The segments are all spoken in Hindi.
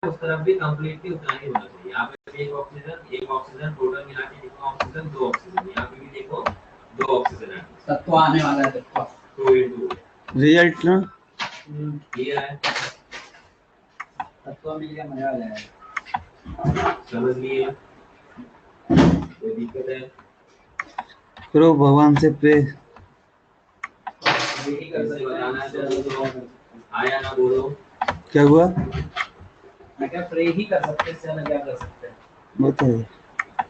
उस तरफ भी कंप्लीटली उतना ही होना चाहिए। यहाँ पे एक ऑक्सीजन टोटल मिला के कितना ऑक्सीजन, 2 ऑक्सीजन। यहाँ पे भी देखो 2 ऑक्सीजन है, तब तो आने वाला है देखो 2 into रिजल्ट ना ये है, तब तो मिल गया, मजा आ जाएगा। समझ लिए? कोई दिक्कत है? करो भगवान से प्रे। यही कर सकते बताना है तो आया ना बोलो क्या हुआ? मैं क्या प्रे ही कर सकते हैं, इससे अलग क्या कर सकते हैं? वो तो है,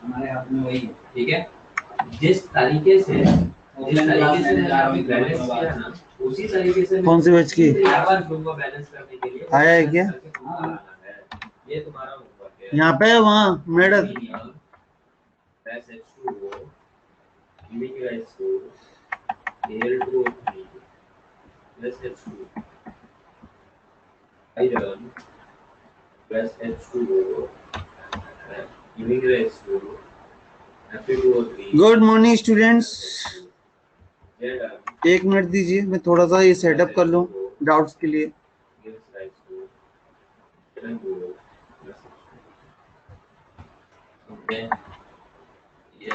हमारे हाथ में वही है। ठीक है, जिस तरीके से मैंने अभी बैलेंस किया ना, उसी तरीके से कौन सी बैच की बैलेंस करने के लिए आया है क्या? ये तुम्हारा होमवर्क है। यहाँ पे वहाँ medal iron plus H2O giving rise to Fe2O3. Good morning students, Zn 1 minute दीजिए, मैं थोड़ा सा ये सेटअप कर लूँ डाउट्स के लिए। gives rise to Zn2O plus H2O. Okay, ये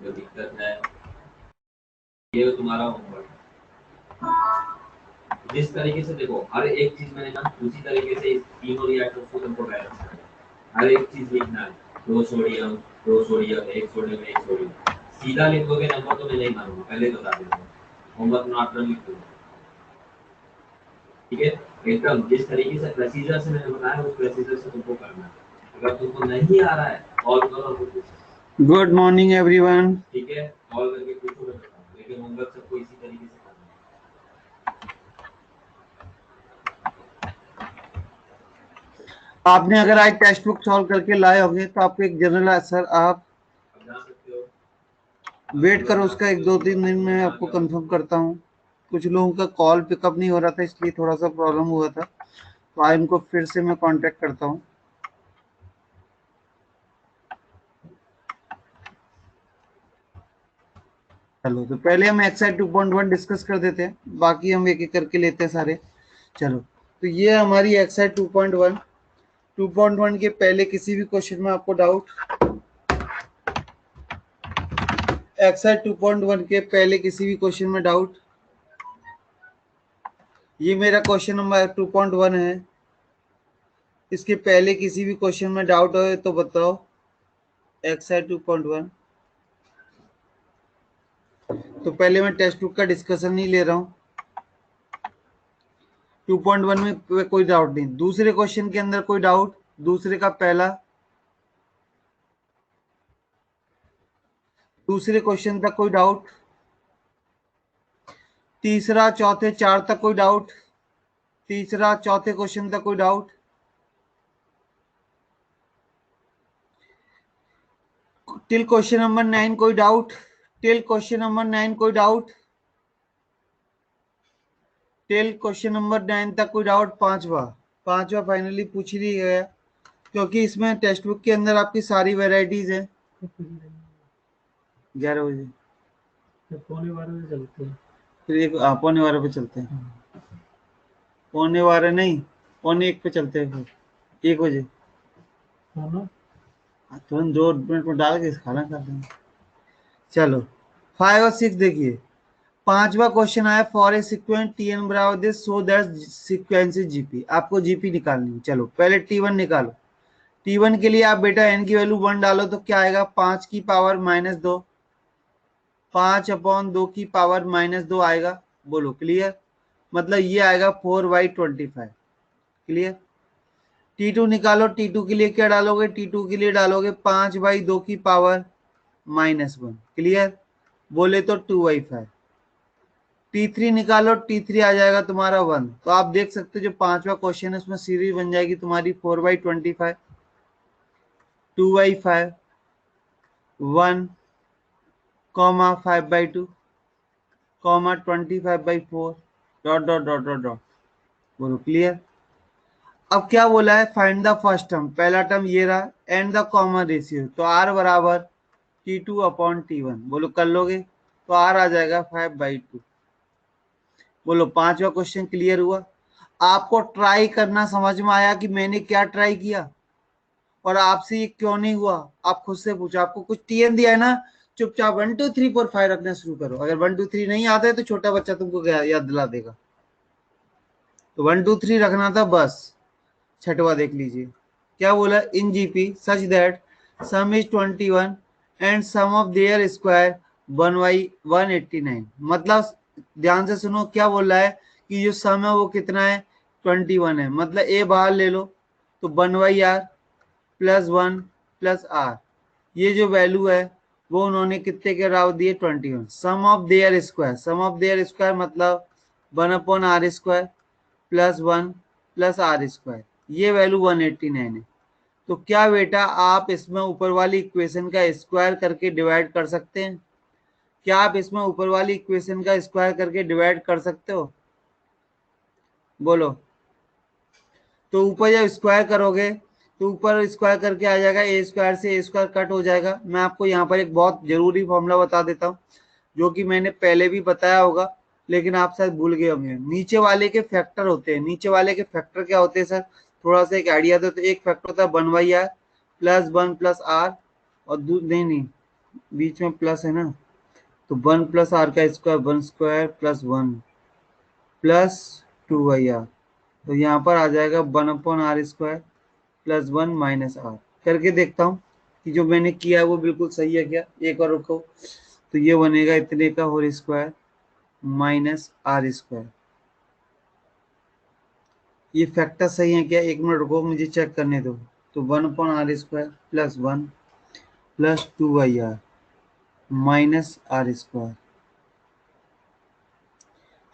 जो दिक्कत है ये तुम्हारा होमवर्क। जिस तरीके से देखो हर एक चीज मैंने ना उसी तरीके से इस तीनों रिएक्टर्स को तुमको बैलेंस करना है। हर एक चीज लिखना है, 2 सोडियम 1 सोडियम 1 सोडियम। सीधा लिख दोगे नंबर तो मैं नहीं मारूंगा, पहले बता देता हूँ। होमवर्क नोट कर लिख दो, ठीक है? एकदम जिस तरीके से प्रोसीजर से मैंने बताया उस प्रोसीजर से तुमको करना है। अगर तुमको नहीं आ रहा है कॉल करो और पूछो। Good morning everyone. ठीक है, कॉल करके पूछो, मैं बताऊंगा, लेकिन होमवर्क सबको इसी तरीके से करना है। आपने अगर आज टेक्स्ट बुक सॉल्व करके लाए होंगे तो आपको एक जनरल आंसर आप जा सकते हो। वेट करो उसका, 1-2-3 दिन में आपको कंफर्म करता हूँ। कुछ लोगों का कॉल पिकअप नहीं हो रहा था इसलिए थोड़ा सा प्रॉब्लम हुआ था, तो आज इनको फिर से मैं कांटेक्ट करता हूँ। चलो, तो पहले हम एक्सरसाइज 2.1 डिस्कस कर देते हैं, बाकी हम एक एक करके लेते हैं सारे। चलो, तो ये हमारी एक्सरसाइज 2.1। 2.1 के पहले किसी भी क्वेश्चन में आपको डाउट, एक्सरसाइज 2.1 के पहले किसी भी क्वेश्चन में डाउट। ये मेरा क्वेश्चन नंबर 2.1 है, इसके पहले किसी भी क्वेश्चन में डाउट हो तो बताओ। एक्सरसाइज 2.1, तो पहले मैं टेक्स्ट बुक का डिस्कशन नहीं ले रहा हूँ। 2.1 में कोई डाउट नहीं। दूसरे क्वेश्चन के अंदर कोई डाउट? दूसरे का पहला, दूसरे क्वेश्चन तक कोई डाउट? तीसरा चौथे 4 तक कोई डाउट? तीसरा चौथे क्वेश्चन तक कोई डाउट? टिल क्वेश्चन नंबर 9 कोई डाउट? टिल क्वेश्चन नंबर 9 कोई डाउट? टिल क्वेश्चन नंबर 9 तक कोई डाउट? पांचवा फाइनली पूछ ही गया, क्योंकि इसमें टेक्स्ट बुक के अंदर आपकी सारी वेराइटीज है। 11 बजे, पौने 12 बजे चलते हैं, फिर एक पौने 12 पे चलते हैं। पौने 12 नहीं, पौने 1 पे चलते हैं, फिर 1 बजे तुरंत 2 मिनट में डाल के खाना खाते हैं। चलो 5 और 6 देखिए। पांचवा क्वेश्चन आया, फॉर ए सीक्वेंस टीएन बराबर this so that sequence is GP. आपको जीपी निकालनी है। चलो पहले टी1 निकालो। टी1 के लिए आप बेटा एन की वैल्यू 1 डालो तो क्या आएगा? 5 की पावर -2, 5/2 की पावर -2 आएगा। बोलो क्लियर? मतलब ये आएगा 4/25। क्लियर? T2 निकालो। T2 के लिए क्या डालोगे? T2 के लिए डालोगे 5/2 की पावर -1। क्लियर? बोले तो 2/5। T3 निकालो। T3 आ जाएगा तुम्हारा 1। तो आप देख सकते हो जो पांचवा क्वेश्चन है उसमें सीरीज बन जाएगी तुम्हारी 4/25, 2/5, 1, 5/2, 25/4, dot dot dot dot dot. बोलो क्लियर? अब क्या बोला है? Find the first term. पहला टर्म ये रहा, एंड द कॉमन रेशियो। तो R बराबर T2/T1। बोलो कर लोगे तो R आ जाएगा 5/2। बोलो पांचवा क्वेश्चन क्लियर हुआ? आपको ट्राई करना समझ में आया कि मैंने क्या ट्राई किया और आपसे ये क्यों नहीं हुआ? आप खुद से पूछो। आपको कुछ टीएन दिया है ना, चुपचाप 1 2 3 4 5 रखना शुरू करो। अगर 1 2 3 नहीं आता है तो छोटा बच्चा तुमको क्या याद दिला देगा। तो 1 2 3 रखना था बस। छठवा देख लीजिए क्या बोला, in GP such that sum is 21 and sum of their square 1/189। मतलब ध्यान से सुनो क्या बोल रहा है कि जो सम है वो कितना है, 21 है। मतलब ए बाहर ले लो तो 1/r प्लस 1 प्लस आर, ये जो वैल्यू है वो उन्होंने कितने के अराउंड दिए, 21। Sum of their square, sum of their square मतलब 1/r² plus 1 plus R square, ये वैल्यू 189 है। तो क्या बेटा आप इसमें ऊपर वाली इक्वेशन का स्क्वायर करके डिवाइड कर सकते हैं? क्या आप इसमें ऊपर वाली इक्वेशन का स्क्वायर करके डिवाइड कर सकते हो? बोलो। तो ऊपर जब स्क्वायर करोगे तो ऊपर स्क्वायर करके आ जाएगा, ए स्क्वायर से ए स्क्वायर कट हो जाएगा। मैं आपको यहाँ पर एक बहुत जरूरी फॉर्मूला बता देता हूँ जो कि मैंने पहले भी बताया होगा लेकिन आप शायद भूल गए होंगे। नीचे वाले के फैक्टर होते हैं। नीचे वाले के फैक्टर क्या होते हैं सर, थोड़ा सा एक आइडिया दो। तो एक फैक्टर होता है 1/r प्लस 1 प्लस आर, और नहीं बीच में प्लस है ना, तो 1 प्लस आर का square 1 square plus 1 plus 2/r। तो यहाँ पर आ जाएगा 1/r² प्लस 1 माइनस आर। करके देखता हूँ कि जो मैंने किया है वो बिल्कुल सही है क्या। एक बार रुको, तो ये बनेगा इतने का होल स्क्वायर माइनस r²। ये फैक्टर सही है क्या? एक मिनट रुको मुझे चेक करने दो। तो 1/r² plus 1 plus 2/r minus r²।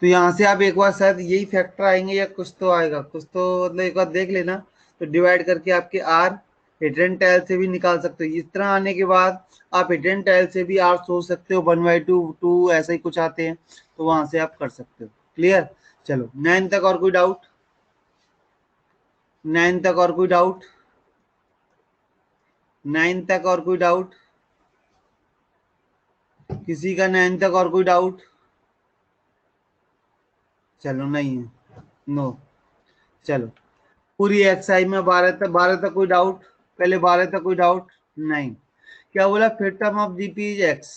तो यहाँ से आप एक बार शायद यही फैक्टर आएंगे या कुछ तो आएगा, कुछ तो मतलब एक बार देख लेना। तो डिवाइड करके आपके r हिडन टेल से भी निकाल सकते हो। इस तरह आने के बाद आप हिडन टेल से भी r सोच सकते हो, 1/2 2 ऐसा ही कुछ आते हैं, तो वहां से आप कर सकते हो। क्लियर? चलो 9 तक और कोई डाउट? 9 तक और कोई डाउट? 9 तक और कोई डाउट? किसी का 9 तक और कोई डाउट? चलो नहीं है, नो। चलो पूरी एक्सरसाइज में 12 तक कोई डाउट? पहले 12 तक कोई डाउट नहीं। क्या बोला, fifth term of GP is x.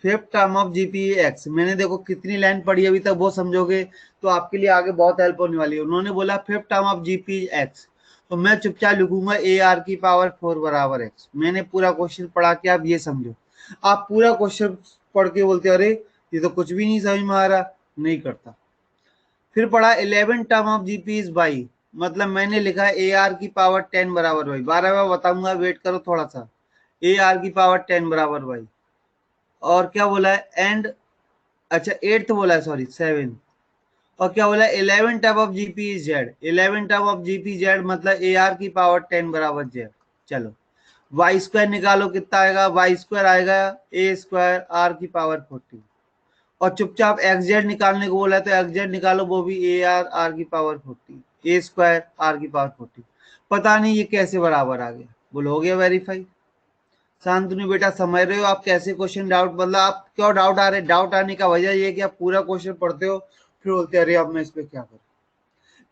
Fifth term of GP x, मैंने देखो कितनी लाइन पढ़ी अभी तक, वो समझोगे तो आपके लिए आगे बहुत हेल्प होने वाली है। उन्होंने बोला fifth term of GP is x, तो मैं चुपचाप लिखूंगा ए आर की पावर 4 बराबर एक्स। मैंने पूरा क्वेश्चन पढ़ा के आप ये समझो। आप पूरा क्वेश्चन पढ़ के बोलते अरे ये तो कुछ भी नहीं समझ में आ रहा, नहीं करता। फिर पढ़ा 11 term of GP is by, मतलब मैंने लिखा ए आर की पावर 10 बराबर बाई। 12वां बताऊंगा, वेट करो थोड़ा सा। ए आर की पावर 10 बराबर बाई, और क्या बोला है एंड, अच्छा 8th बोला है, सॉरी 7। और क्या बोला है 11 term of GP is Z. 11 term of GP Z मतलब ए आर की पावर 10 बराबर जेड। चलो वाई स्क्वायर निकालो, कितना आएगा, वाई स्क्वायर आएगा ए स्क्वायर आर की पावर 40। और चुपचाप एक्स जेड निकालने को बोला है तो एक्स जेड निकालो, वो भी ए आर आर की पावर 40 ए स्क्वायर आर की पावर 40। पता नहीं ये कैसे बराबर आ गया, बोलो हो गया वेरीफाई। शांतनु बेटा समझ रहे हो आप कैसे क्वेश्चन डाउट, मतलब आप क्यों डाउट आ रहे, डाउट आने का वजह ये कि आप पूरा क्वेश्चन पढ़ते हो फिर बोलते अरे अब मैं इस पे क्या करूं।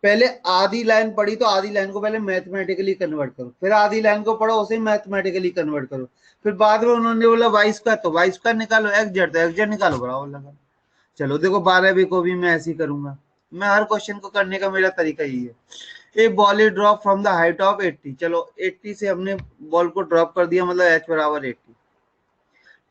पहले आधी लाइन पढ़ी तो आधी लाइन को पहले मैथमेटिकली कन्वर्ट करो, फिर आधी लाइन को पढ़ो उसे मैथमेटिकली कन्वर्ट करो, फिर बाद में उन्होंने बोला वाई स्क्वायर तो वाई स्क्वायर निकालो, एक्स जेड तो एक्स जेड निकालो, बराबर लगा। चलो देखो 12वीं को भी मैं ऐसे ही करूंगा। मैं हर क्वेश्चन को करने का मेरा तरीका यही है। A ball is drop from the height of 80, चलो 80 से हमने बॉल को ड्रॉप कर दिया, मतलब एच बराबर 80।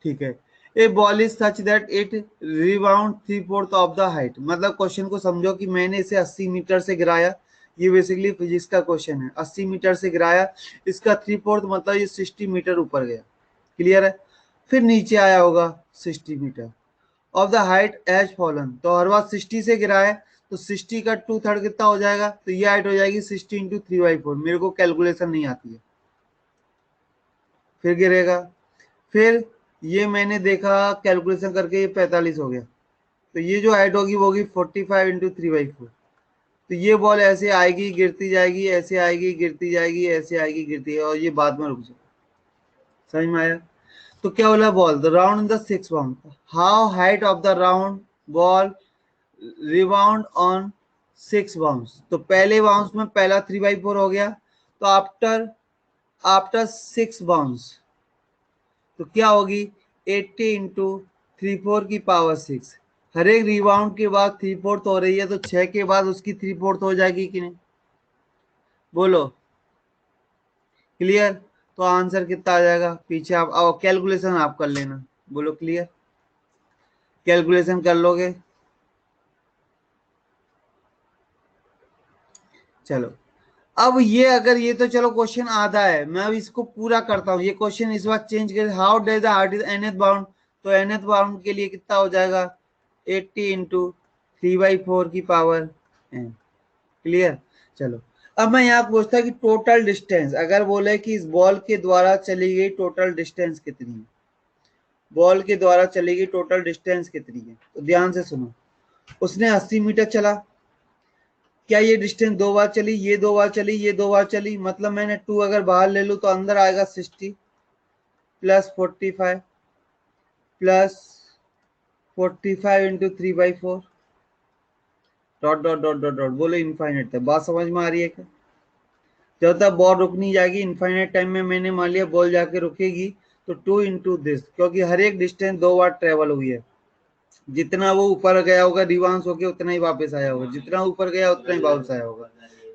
ठीक है, a ball is such that it rebound 3/4 of the height, मतलब क्वेश्चन को समझो कि मैंने इसे 80 मीटर से गिराया। ये बेसिकली फिजिक्स का क्वेश्चन है, 80 मीटर से गिराया, इसका 3/4 मतलब ये 60 मीटर ऊपर गया। क्लियर है? फिर नीचे आया होगा 60 metre of the height has fallen, तो हर बार 60 से गिरा है तो 60 का 2/3 कितना हो जाएगा, तो ये हाइट हो जाएगी 60 इंटू 3/4। मेरे को कैलकुलेशन नहीं आती है। फिर गिरेगा, फिर ये मैंने देखा कैलकुलेशन करके ये 45 हो गया, तो ये जो हाइट होगी वो होगी 45 इंटू 3/4। तो ये बॉल ऐसे आएगी गिरती जाएगी, ऐसे आएगी गिरती जाएगी, ऐसे आएगी गिरती है, और ये बाद में रुक जाए। समझ में आया? तो क्या बोला, ball the round in the 6 bound, how height of the round ball rebound on 6 bounce, तो पहले बाउंस में पहला 3/4 हो गया, तो आफ्टर 6 बाउंस तो क्या होगी 80 इंटू 3/4 की पावर 6। हर एक रिबाउंड के बाद 3/4 हो रही है, तो 6 के बाद उसकी 3/4 हो जाएगी कि नहीं, बोलो क्लियर। तो आंसर कितना आ जाएगा, पीछे आप आओ, कैलकुलेशन आप कर लेना, बोलो क्लियर, कैलकुलेशन कर लोगे। चलो अब ये अगर ये तो चलो क्वेश्चन आधा है, मैं अब इसको पूरा करता हूँ। ये क्वेश्चन इस बार चेंज कर, how does the heart is nth bound, तो nth बाउंड के लिए कितना हो जाएगा 80 इंटू 3/4 की पावर n। क्लियर। चलो अब मैं यहाँ पूछता कि टोटल डिस्टेंस, अगर बोले कि इस बॉल के द्वारा चली गई टोटल डिस्टेंस कितनी है, बॉल के द्वारा चली गई टोटल डिस्टेंस कितनी है, तो ध्यान से सुनो। उसने 80 मीटर चला, क्या ये डिस्टेंस 2 बार चली, ये 2 बार चली, ये 2 बार चली, मतलब मैंने 2 अगर बाहर ले लूं तो अंदर आएगा 60 plus 45 plus 45 into 3/4 dot dot dot dot dot, बोलो इनफाइनाइट तक। बात समझ में आ रही है क्या, जब तक बॉल रुक नहीं जाएगी, इनफाइनाइट टाइम में मैंने मान लिया बॉल जाके रुकेगी, तो 2 इंटू दिस, क्योंकि हर एक डिस्टेंस 2 बार ट्रेवल हुई है, जितना वो ऊपर गया होगा रिवांस होके उतना ही वापस आया होगा, जितना ऊपर गया उतना ही वापस आया होगा,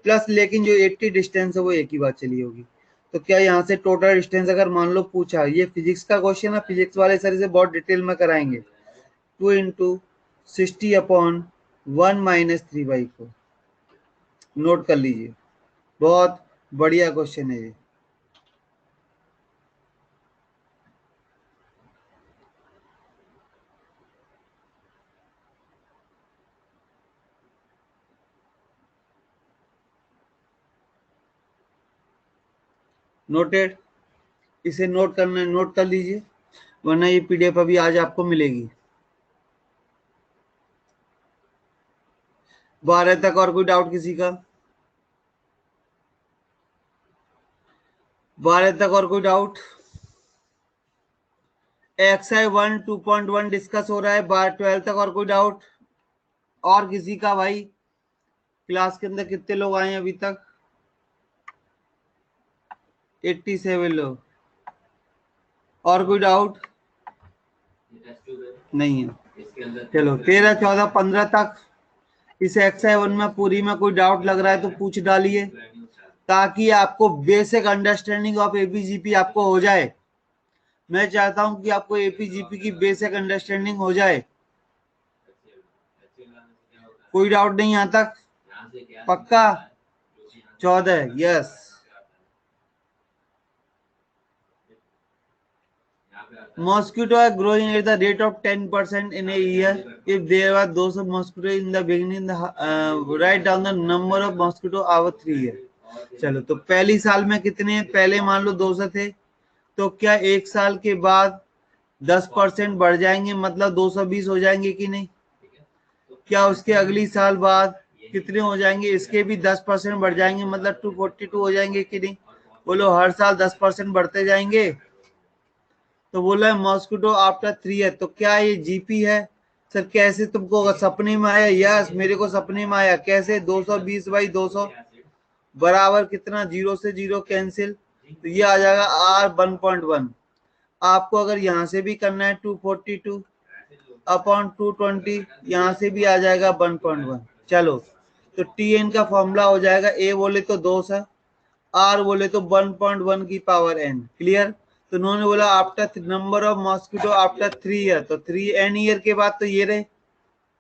प्लस लेकिन जो 80 डिस्टेंस है वो एक ही बार चली होगी। तो क्या यहाँ से टोटल डिस्टेंस अगर मान लो पूछा, ये फिजिक्स का क्वेश्चन है, फिजिक्स वाले सर से बहुत डिटेल में कराएंगे। 2 इंटू 60/1 माइनस 3/4, नोट कर लीजिए, बहुत बढ़िया क्वेश्चन है ये। नोटेड, इसे नोट करना है, नोट कर लीजिए, वरना ये पीडीएफ अभी आज आपको मिलेगी। 12 तक और कोई डाउट किसी का, 12 तक और कोई डाउट। XI1 2.1 डिस्कस हो रहा है, 12 तक और कोई डाउट और किसी का, भाई क्लास के अंदर कितने लोग आए हैं अभी तक, 87 लोग, और कोई डाउट नहीं है। चलो 13 14 15 तक इस XI1 में पूरी में कोई डाउट लग रहा है तो पूछ डालिए, ताकि आपको बेसिक अंडरस्टैंडिंग ऑफ एपीजीपी आपको हो जाए। मैं चाहता हूं कि आपको एपीजीपी की बेसिक अंडरस्टैंडिंग हो जाए। कोई डाउट नहीं यहां तक, पक्का 14, yes. Mosquito are growing at the rate of 10% in a year. If there were those of mosquito in the beginning, write down the number of mosquito over 3 years. चलो तो पहली साल में कितने, पहले मान लो 200 थे, तो क्या एक साल के बाद 10% बढ़ जाएंगे, मतलब 220 हो जाएंगे कि नहीं। क्या उसके अगली साल बाद कितने हो जाएंगे, इसके भी 10% बढ़ जाएंगे, मतलब 242 हो जाएंगे कि नहीं। बोलो हर साल 10% बढ़ते जाएंगे। तो बोला है मॉस्किटो आफ्टर 3 ईयर, तो क्या ये जीपी है सर, कैसे तुमको सपने में आया, यस मेरे को सपने में आया। कैसे 220/200 बराबर कितना, 0 से 0 कैंसिल, तो ये आ जाएगा R 1.1। आपको अगर यहाँ से भी करना है 242/220, यहाँ से भी आ जाएगा 1.1। चलो तो TN का फॉर्मूला हो जाएगा, A बोले तो 200, R बोले तो 1.1 की पावर n। क्लियर। तो उन्होंने बोला after number of mosquito after 3 year, तो 3n ईयर के बाद तो ये रहे,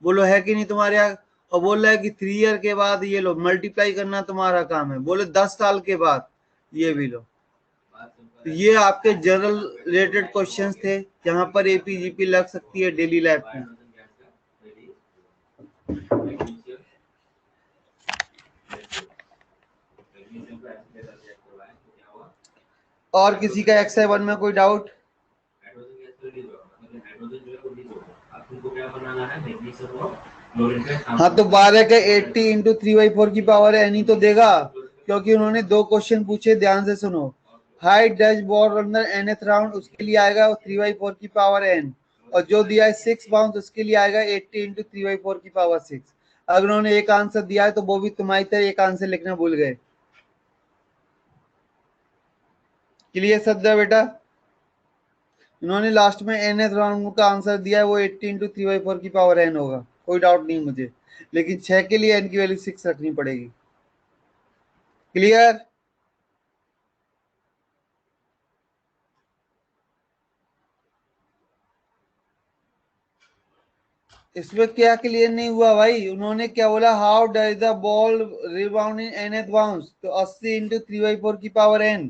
बोलो है कि नहीं तुम्हारे यहाँ। और बोल रहा है कि 3 ईयर के बाद ये लो, मल्टीप्लाई करना तुम्हारा काम है, बोले 10 साल के बाद ये भी लो। तो ये आपके जनरल रिलेटेड क्वेश्चंस थे, जहां पर एपीजीपी लग सकती है डेली लाइफ में। और किसी का XI1 में कोई डाउट। हाँ तो 12 का 80 इंटू 3/4 की पावर है, नहीं तो देगा, क्योंकि उन्होंने 2 क्वेश्चन पूछे, ध्यान से सुनो। Height dash ball runner nth round, उसके लिए आएगा 3/4 की पावर n, और जो दिया है 6 बाउंस उसके लिए आएगा 80 इंटू 3/4 की पावर 6। अगर उन्होंने एक आंसर दिया है तो वो भी तुम्हारी तरह एक आंसर लिखना भूल गए। क्लियर सद्दा बेटा? उन्होंने लास्ट में nth राउंड का आंसर दिया है, वो 80 इंटू 3/4 की पावर n होगा, कोई डाउट नहीं मुझे, लेकिन 6 के लिए n की वैल्यू 6 रखनी पड़ेगी। क्लियर? इसमें क्या क्लियर नहीं हुआ भाई? उन्होंने क्या बोला, how does the ball rebound in nth bounce, तो 80 इंटू 3/4 की पावर n।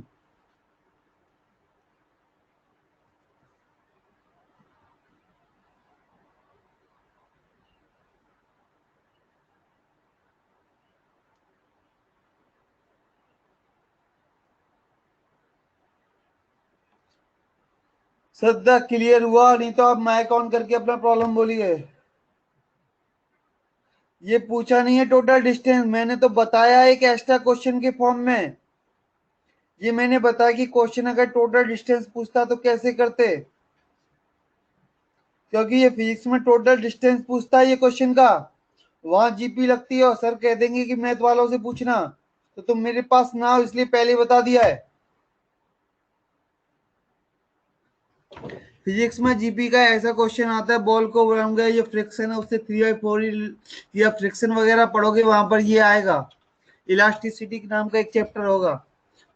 सद्दा क्लियर हुआ? नहीं तो आप माइक ऑन करके अपना प्रॉब्लम बोलिए। ये पूछा नहीं है टोटल डिस्टेंस, मैंने तो बताया एक एक्स्ट्रा क्वेश्चन के फॉर्म में। ये मैंने बताया कि क्वेश्चन अगर टोटल डिस्टेंस पूछता तो कैसे करते, क्योंकि ये फिजिक्स में टोटल डिस्टेंस पूछता है ये क्वेश्चन का। वहां जीपी लगती है और सर कह देंगे कि मैथ वालों से पूछना, तो तुम मेरे पास ना हो इसलिए पहले बता दिया है। फिजिक्स में जीपी का ऐसा क्वेश्चन आता है, बॉल को उड़ाऊंगा, ये फ्रिक्शन है उससे 3/4 या फ्रिक्शन वगैरह पढ़ोगे वहां पर ये आएगा। इलास्टिसिटी नाम का एक चैप्टर होगा,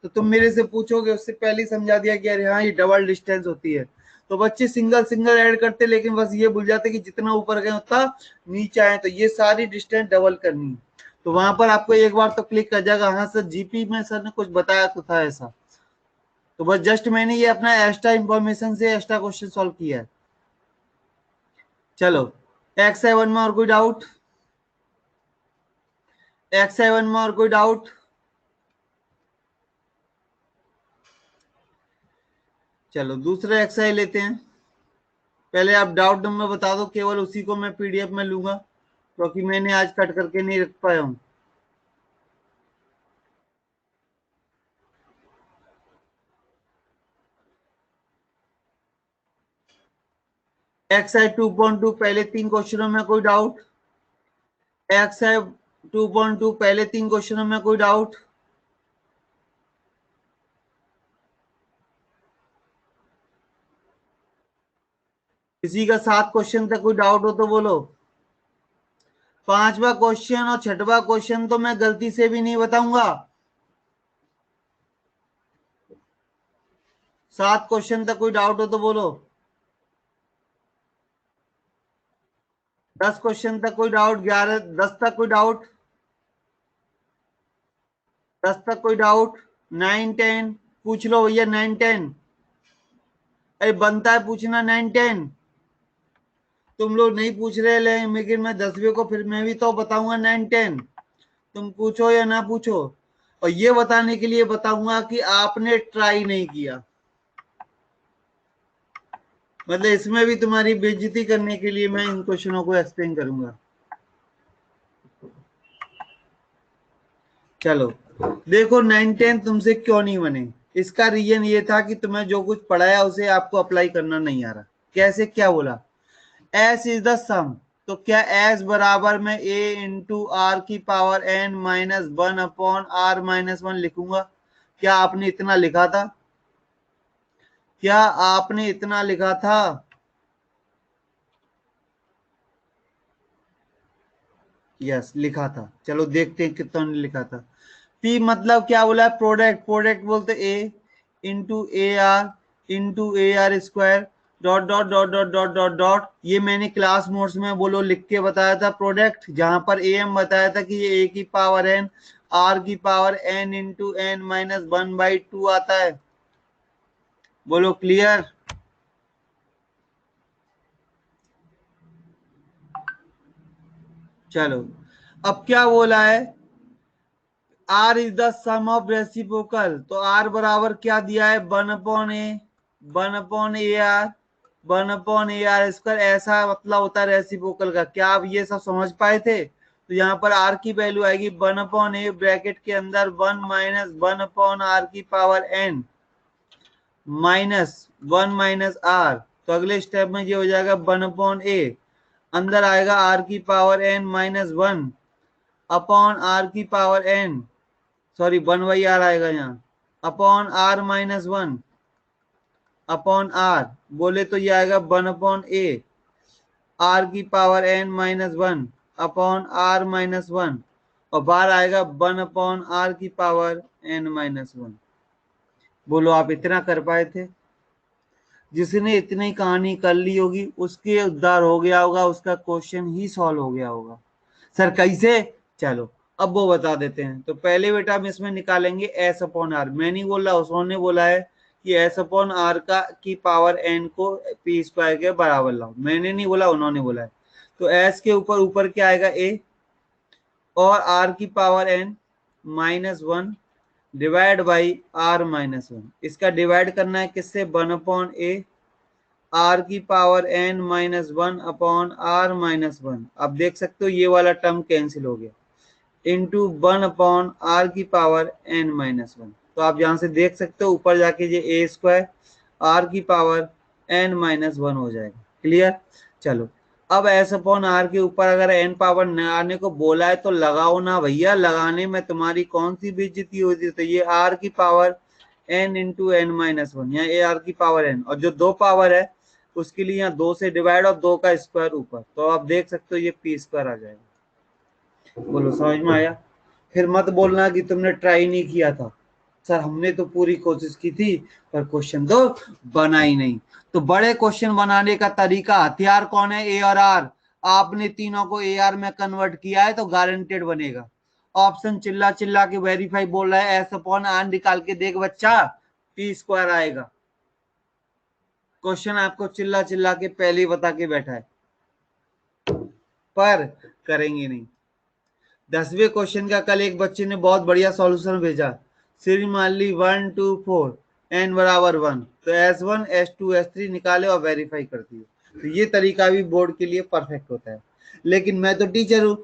तो तुम मेरे से पूछोगे, उससे पहले ही समझा दिया कि अरे हाँ ये डबल डिस्टेंस होती है। तो बच्चे सिंगल सिंगल ऐड करते, लेकिन बस ये भूल जाते कि जितना ऊपर गए उतना नीचे आए, तो ये सारी डिस्टेंस डबल करनी है। तो वहां पर आपको एक बार तो क्लिक कर जाएगा, हाँ सर जीपी में सर ने कुछ बताया तो था ऐसा। तो बस जस्ट मैंने ये अपना एक्स्ट्रा इंफॉर्मेशन से एक्स्ट्रा क्वेश्चन सॉल्व किया है। चलो x7 में और कोई डाउट? x7 में और कोई डाउट? चलो दूसरा एक्सरसाइज लेते हैं। पहले आप डाउट नंबर बता दो, केवल उसी को मैं पीडीएफ में लूंगा, क्योंकि मैंने आज कट करके नहीं रख पाया हूं। एक्सरसाइज 2.2 पहले 3 क्वेश्चनों में कोई डाउट? एक्सरसाइज 2.2 पहले 3 क्वेश्चनों में कोई डाउट? किसी का 7 क्वेश्चन तक कोई डाउट हो तो बोलो। 5वां क्वेश्चन और 6वां क्वेश्चन तो मैं गलती से भी नहीं बताऊंगा। 7 क्वेश्चन तक कोई डाउट हो तो बोलो। 10 क्वेश्चन तक कोई डाउट? 11 10 तक कोई डाउट? 10 तक कोई डाउट? 9 10 पूछ लो भैया। 9 10 अरे बनता है पूछना। 9 10 तुम लोग नहीं पूछ रहे, लेकिन मैं 10वें को फिर मैं भी तो बताऊंगा। 9 10 तुम पूछो या ना पूछो, और ये बताने के लिए बताऊंगा कि आपने ट्राई नहीं किया। मतलब इसमें भी तुम्हारी बेइज्जती करने के लिए मैं इन क्वेश्चनों को एक्सप्लेन करूंगा। चलो देखो 9 10 तुमसे क्यों नहीं बने। इसका रीजन ये था कि तुम्हें जो कुछ पढ़ाया उसे आपको अप्लाई करना नहीं आ रहा। कैसे? क्या बोला? एस इज द सम, तो क्या एस बराबर में ए इंटू आर की पावर एन माइनस 1/r-1 लिखूंगा? क्या आपने इतना लिखा था? क्या आपने इतना लिखा था? यस लिखा था। चलो देखते हैं कितना ने लिखा था। पी मतलब क्या बोला है? प्रोडक्ट। प्रोडक्ट बोलते A into A R square dot dot dot dot dot dot dot. ये मैंने क्लास नोट्स में बोलो लिख के बताया था प्रोडक्ट, जहां पर ए एम बताया था कि ये ए की पावर एन आर की power n into n minus 1/2 आता है। बोलो क्लियर? चलो अब क्या बोला है? R is the sum of reciprocal, तो आर बराबर क्या दिया है? 1/a square. ऐसा मतलब होता है रेसिप्रोकल का। क्या आप ये सब समझ पाए थे? तो यहाँ पर आर की वैल्यू आएगी 1/a ब्रैकेट के अंदर 1 माइनस 1/r की power n minus 1 minus r। तो अगले स्टेप में ये हो जाएगा 1/a। अंदर आएगा आर की power n minus one upon r की पावर एन, सॉरी 1/r आएगा यहाँ, upon r minus one upon r, बोले तो ये आएगा 1/a आर की power n minus one upon r minus one, और बाहर आएगा 1/r की पावर एन माइनस वन। बोलो आप इतना कर पाए थे? जिसने इतनी कहानी कर ली होगी उसके उद्धार हो गया होगा, उसका क्वेश्चन ही सॉल्व हो गया होगा। सर कैसे? चलो अब वो बता देते हैं। तो पहले बेटा हम इसमें निकालेंगे एस अपॉन आर। मैं नहीं बोल रहा, उसने बोला है कि एस अपॉन आर का की पावर एन को पी स्क्वायर के बराबर लाओ। मैंने नहीं बोला, उन्होंने बोला है। तो एस के ऊपर ऊपर क्या आएगा ए, और आर की power n minus one divide by r minus one. इसका डिवाइड करना है किससे? 1/a आर की power n minus one upon r minus one. अब देख सकते हो ये वाला टर्म कैंसिल हो गया, इंटू 1/r की पावर एन माइनस वन। तो आप यहां से देख सकते हो ऊपर जाके ये ए स्क्वायर आर की पावर एन माइनस वन हो जाएगा। क्लियर? चलो अब एस अपॉन आर के ऊपर अगर एन पावर न आने को बोला है तो लगाओ ना भैया, लगाने में तुम्हारी कौन सी बेइज्जती होती है। तो ये आर की power n into n minus one, यहाँ ए आर की पावर एन, और जो दो पावर है उसके लिए यहाँ दो से डिवाइड और दो का स्क्वायर ऊपर। तो आप देख सकते हो ये पी स्क्वायर आ जाएगा। बोलो समझ में आया? फिर मत बोलना कि तुमने ट्राई नहीं किया था। सर हमने तो पूरी कोशिश की थी पर क्वेश्चन तो बना ही नहीं। तो बड़े क्वेश्चन बनाने का तरीका, हथियार कौन है? ए और आर। आपने तीनों को ए आर में कन्वर्ट किया है तो गारंटेड बनेगा। ऑप्शन चिल्ला चिल्ला के वेरीफाई बोल रहा है, एस अपॉन आर निकाल के देख बच्चा, पी स्क्वायर आएगा। क्वेश्चन आपको चिल्ला चिल्ला के पहले ही बता के बैठा है, पर करेंगे नहीं। 10वें क्वेश्चन का कल एक बच्चे ने बहुत बढ़िया सॉल्यूशन भेजा। सीरीज मान ली 1 2 4 एन बराबर 1, तो S1 S2 S3 निकाले और वेरीफाई कर दिए। तो ये तरीका भी बोर्ड के लिए परफेक्ट होता है। लेकिन मैं तो टीचर हूँ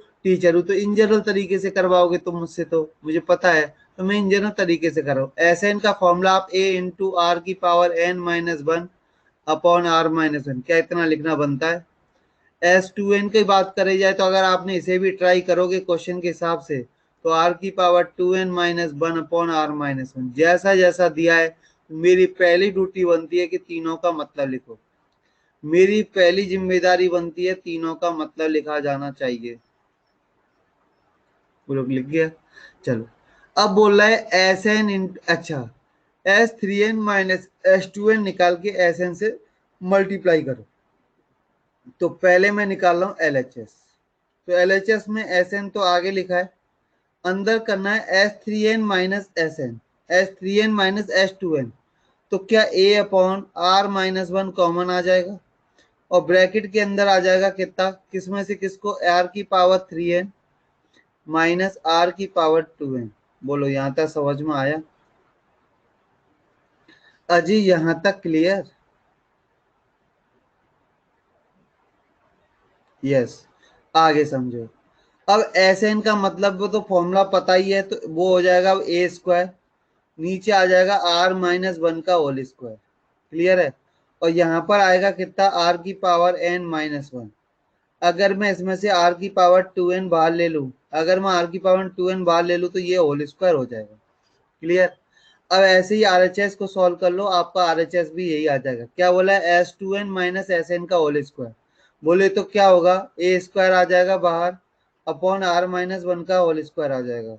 तो इन जनरल तरीके से करवाओगे तुम मुझसे, तो मुझे पता है, तो मैं इन जनरल तरीके से कराऊँ। SN का फॉर्मूला आप A इंटू आर की power n minus one upon r minus one, क्या इतना लिखना बनता है? S2n की बात करी जाए तो अगर आपने इसे भी ट्राई करोगे क्वेश्चन के हिसाब से, तो r की power 2n minus one upon r minus one, जैसा जैसा दिया है। मेरी पहली ड्यूटी बनती है कि तीनों का मतलब लिखो। मेरी पहली जिम्मेदारी बनती है तीनों का मतलब लिखा जाना चाहिए। वो लोग लिख गया। चलो अब बोल रहा है एस एन इन, अच्छा S3n माइनस S2n निकाल के SN से मल्टीप्लाई करो। तो पहले मैं निकाल रहा हूं LHS। तो LHS में SN तो आगे लिखा है, अंदर करना है S3n minus SN, S3n minus S2n। तो क्या A upon R minus one common आ जाएगा, और ब्रैकेट के अंदर आ जाएगा कितना, किसमें से किसको? R की पावर 3n माइनस R की पावर 2n। बोलो यहां तक समझ में आया? अजी यहां तक क्लियर? यस, आगे समझो। अब SN का मतलब वो तो फॉर्मूला पता ही है, तो वो हो जाएगा ए स्क्वायर, नीचे आ जाएगा आर माइनस वन का होल स्क्वायर। क्लियर है? और यहाँ पर आएगा कितना? आर की पावर एन माइनस वन। अगर मैं इसमें से आर की पावर 2n बाहर ले लूं, अगर मैं आर की पावर 2n बाहर ले लूं तो ये होल स्क्वायर हो जाएगा। क्लियर? अब ऐसे ही RHS को सॉल्व कर लो, आपका RHS भी यही आ जाएगा। क्या बोला है? S2n माइनस SN का होल स्क्वायर। बोले तो क्या होगा? ए स्क्वायर आ जाएगा बाहर अपॉन आर माइनस वन का होल स्क्वायर आ जाएगा।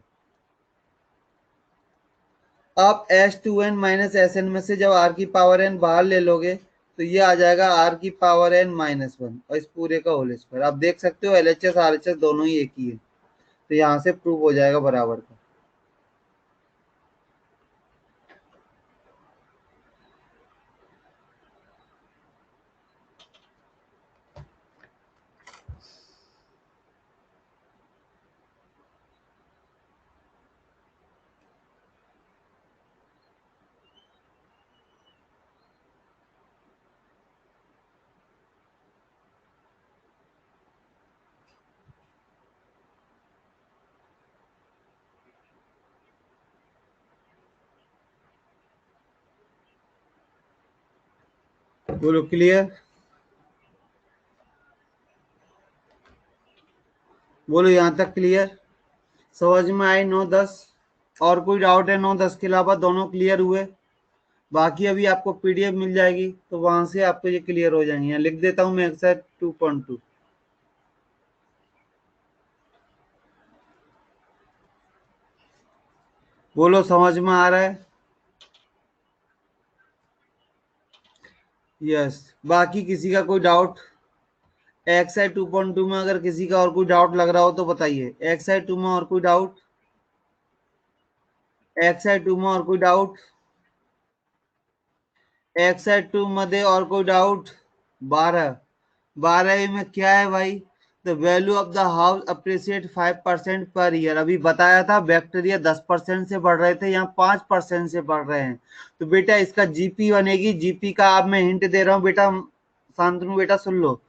आप S2n माइनस SN में से जब r की पावर n बाहर ले लोगे तो ये आ जाएगा r की पावर n माइनस वन, और इस पूरे का होल स्क्वायर। आप देख सकते हो LHS RHS दोनों ही एक ही है, तो यहाँ से प्रूव हो जाएगा बराबर का। बोलो क्लियर? बोलो यहाँ तक क्लियर, समझ में आई 9-10? और कोई डाउट है 9-10 के अलावा? दोनों क्लियर हुए? बाकी अभी आपको पीडीएफ मिल जाएगी तो वहां से आपको ये क्लियर हो जाएंगे। यहाँ लिख देता हूं मैं एक्सरसाइज 2.2। बोलो समझ में आ रहा है? यस। बाकी किसी का कोई डाउट? एक्सरसाइज 2.2 में अगर किसी का और कोई डाउट लग रहा हो तो बताइए। एक्सरसाइज 2 में और कोई डाउट? एक्सरसाइज 2 में और कोई डाउट? एक्सरसाइज 2 मध्ये और कोई डाउट? 12 में क्या है भाई? The value of the house appreciate 5% per year. अभी बताया था बैक्टीरिया 10% से बढ़ रहे थे, यहाँ 5% से बढ़ रहे हैं। तो बेटा इसका जीपी बनेगी। जीपी का आप मैं हिंट दे रहा हूँ बेटा, शांतनु बेटा सुन लो।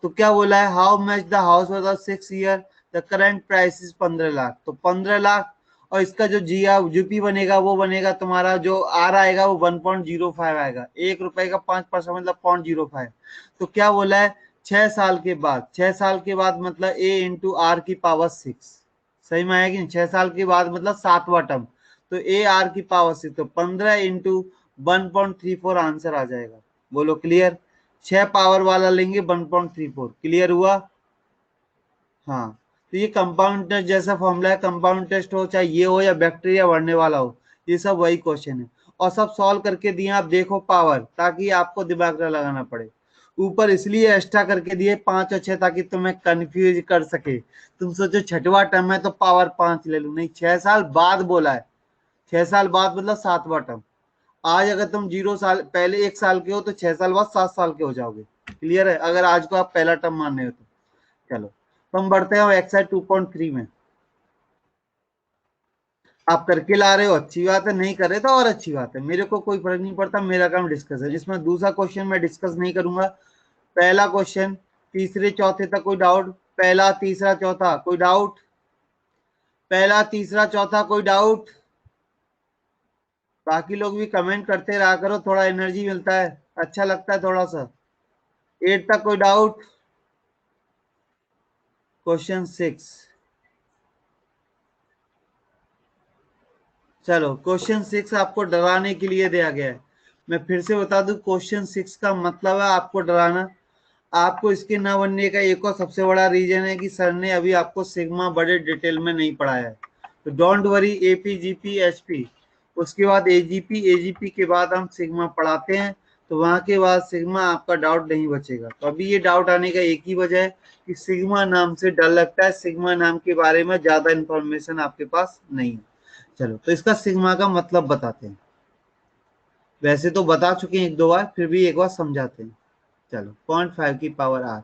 तो क्या बोला है? How much the house was 6 year, the current price is 15 lakh. तो 15 लाख और इसका जो जीपी बनेगा वो बनेगा तुम्हारा, जो आर आएगा वो 1.05 आएगा। 1 रुपए का 5% मतलब 0.05। तो क्या बोला है? 6 साल के बाद, 6 साल के बाद मतलब ए इंटू आर की पावर 6। सही में आएगी? 6 साल के बाद मतलब 7वां टर्म। तो ए आर की पावर 6, तो 15 इंटू 1.34 आंसर आ जाएगा। बोलो क्लियर? 6 पावर वाला लेंगे 1.34। क्लियर हुआ? हाँ। तो ये कंपाउंड टेस्ट जैसा फॉर्मूला है। कंपाउंड टेस्ट हो चाहे ये हो या बैक्टीरिया बढ़ने वाला हो, ये सब वही क्वेश्चन है। और सब सॉल्व करके दिए आप देखो पावर, ताकि आपको दिमाग ना लगाना पड़े। ऊपर इसलिए एक्स्ट्रा करके दिए 5 और 6 ताकि तुम्हें कंफ्यूज कर सके। तुम सोचो छठवां टर्म है तो पावर 5 ले लू, नहीं 6 साल बाद बोला है। 6 साल बाद मतलब 7वां टर्म। आज अगर तुम 0 साल पहले 1 साल के हो तो 6 साल बाद 7 साल के हो जाओगे। क्लियर है? अगर आज को आप पहला टर्म मान रहे हो तो। चलो तो हम बढ़ते हैं एक्सरसाइज 2.3 में। आप करके ला रहे हो, अच्छी बात है। नहीं कर रहे तो और अच्छी बात है, मेरे को कोई फर्क नहीं पड़ता। मेरा काम डिस्कस है। इसमें दूसरा क्वेश्चन मैं डिस्कस नहीं करूंगा। पहला क्वेश्चन तीसरे चौथे तक कोई डाउट? पहला तीसरा चौथा कोई डाउट? पहला तीसरा चौथा कोई डाउट? बाकी लोग भी कमेंट करते रहा करो, थोड़ा एनर्जी मिलता है, अच्छा लगता है थोड़ा सा। 8 तक कोई डाउट? क्वेश्चन 6। चलो क्वेश्चन 6 आपको डराने के लिए दिया गया है। मैं फिर से बता दूं, क्वेश्चन 6 का मतलब है आपको डराना। आपको इसके ना बनने का एक और सबसे बड़ा रीजन है कि सर ने अभी आपको सिग्मा बड़े डिटेल में नहीं पढ़ाया है। तो don't worry, AP GP HP, उसके बाद एजीपी, एजीपी के बाद हम सिग्मा पढ़ाते हैं। तो वहां के बाद सिग्मा आपका डाउट नहीं बचेगा। तो अभी ये डाउट आने का एक ही वजह है कि सिग्मा नाम से डर लगता है, सिग्मा नाम के बारे में ज्यादा इंफॉर्मेशन आपके पास नहीं है। चलो तो इसका सिग्मा का मतलब बताते हैं। वैसे तो बता चुके हैं एक दो बार, फिर भी एक बार समझाते हैं। चलो 0.5 की पावर आर।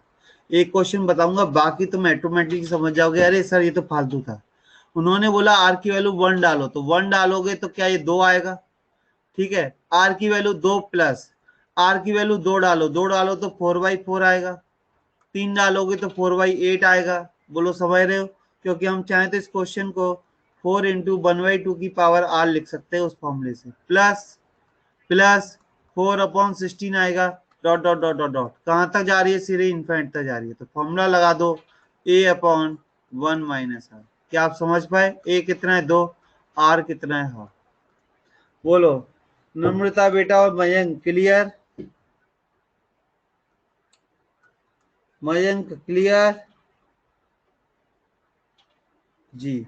एक क्वेश्चन बताऊंगा, बाकी तुम ऑटोमेटिक समझ जाओगे। अरे सर ये तो फालतू था। उन्होंने बोला आर की वैल्यू 1 डालो, तो 1 डालोगे तो क्या ये 2 आएगा? ठीक है। आर की वैल्यू 2 प्लस आर की वैल्यू 2 डालो, 2 डालो तो 4/4 आएगा। 3 डालोगे तो 4/8 आएगा। बोलो समझ रहे हो? क्योंकि हम चाहें तो इस क्वेश्चन को 4 इंटू 1/2 की पावर आर लिख सकते हैं उस फॉर्मूले से। प्लस प्लस 4/16 आएगा। Dot dot dot dot dot कहां तक जा रही है? सीधे इन्फिनिट तक जा रही है। तो फॉर्मूला लगा दो a/1 माइनस आर। क्या आप समझ पाए? ए कितना है? 2। आर कितना है? हाफ। बोलो नम्रता बेटा और मयंक क्लियर? मयंक क्लियर? जी।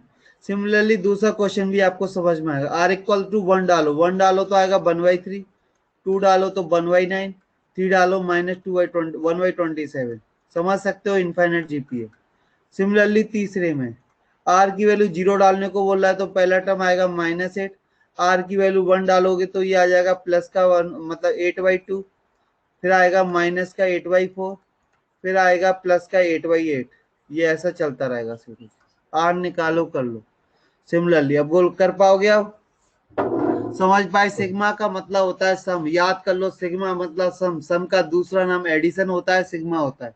सिमिलरली दूसरा क्वेश्चन भी आपको समझ में आएगा। आर इक्वल टू 1 डालो, 1 डालो तो आएगा 1/3। 2 डालो तो 1/9। 3 डालो -1/27। समझ सकते हो? इनफाइनाइट जीपी है। सिमिलरली तीसरे में आर की वैल्यू 0 डालने को बोल रहा है, तो पहला टर्म आएगा -8। आर की वैल्यू 1 डालोगे तो ये आ जाएगा प्लस का 1 मतलब 8/2। फिर आएगा माइनस का 8/4। फिर आएगा प्लस का 8/8। ये ऐसा चलता रहेगा सीरीज। आर निकालो कर लो। सिमिलरली अब बोल कर पाओगे? अब समझ पाए? सिग्मा का मतलब होता है सम। याद कर लो, सिग्मा मतलब सम। सम का दूसरा नाम एडिशन होता है, सिग्मा होता है।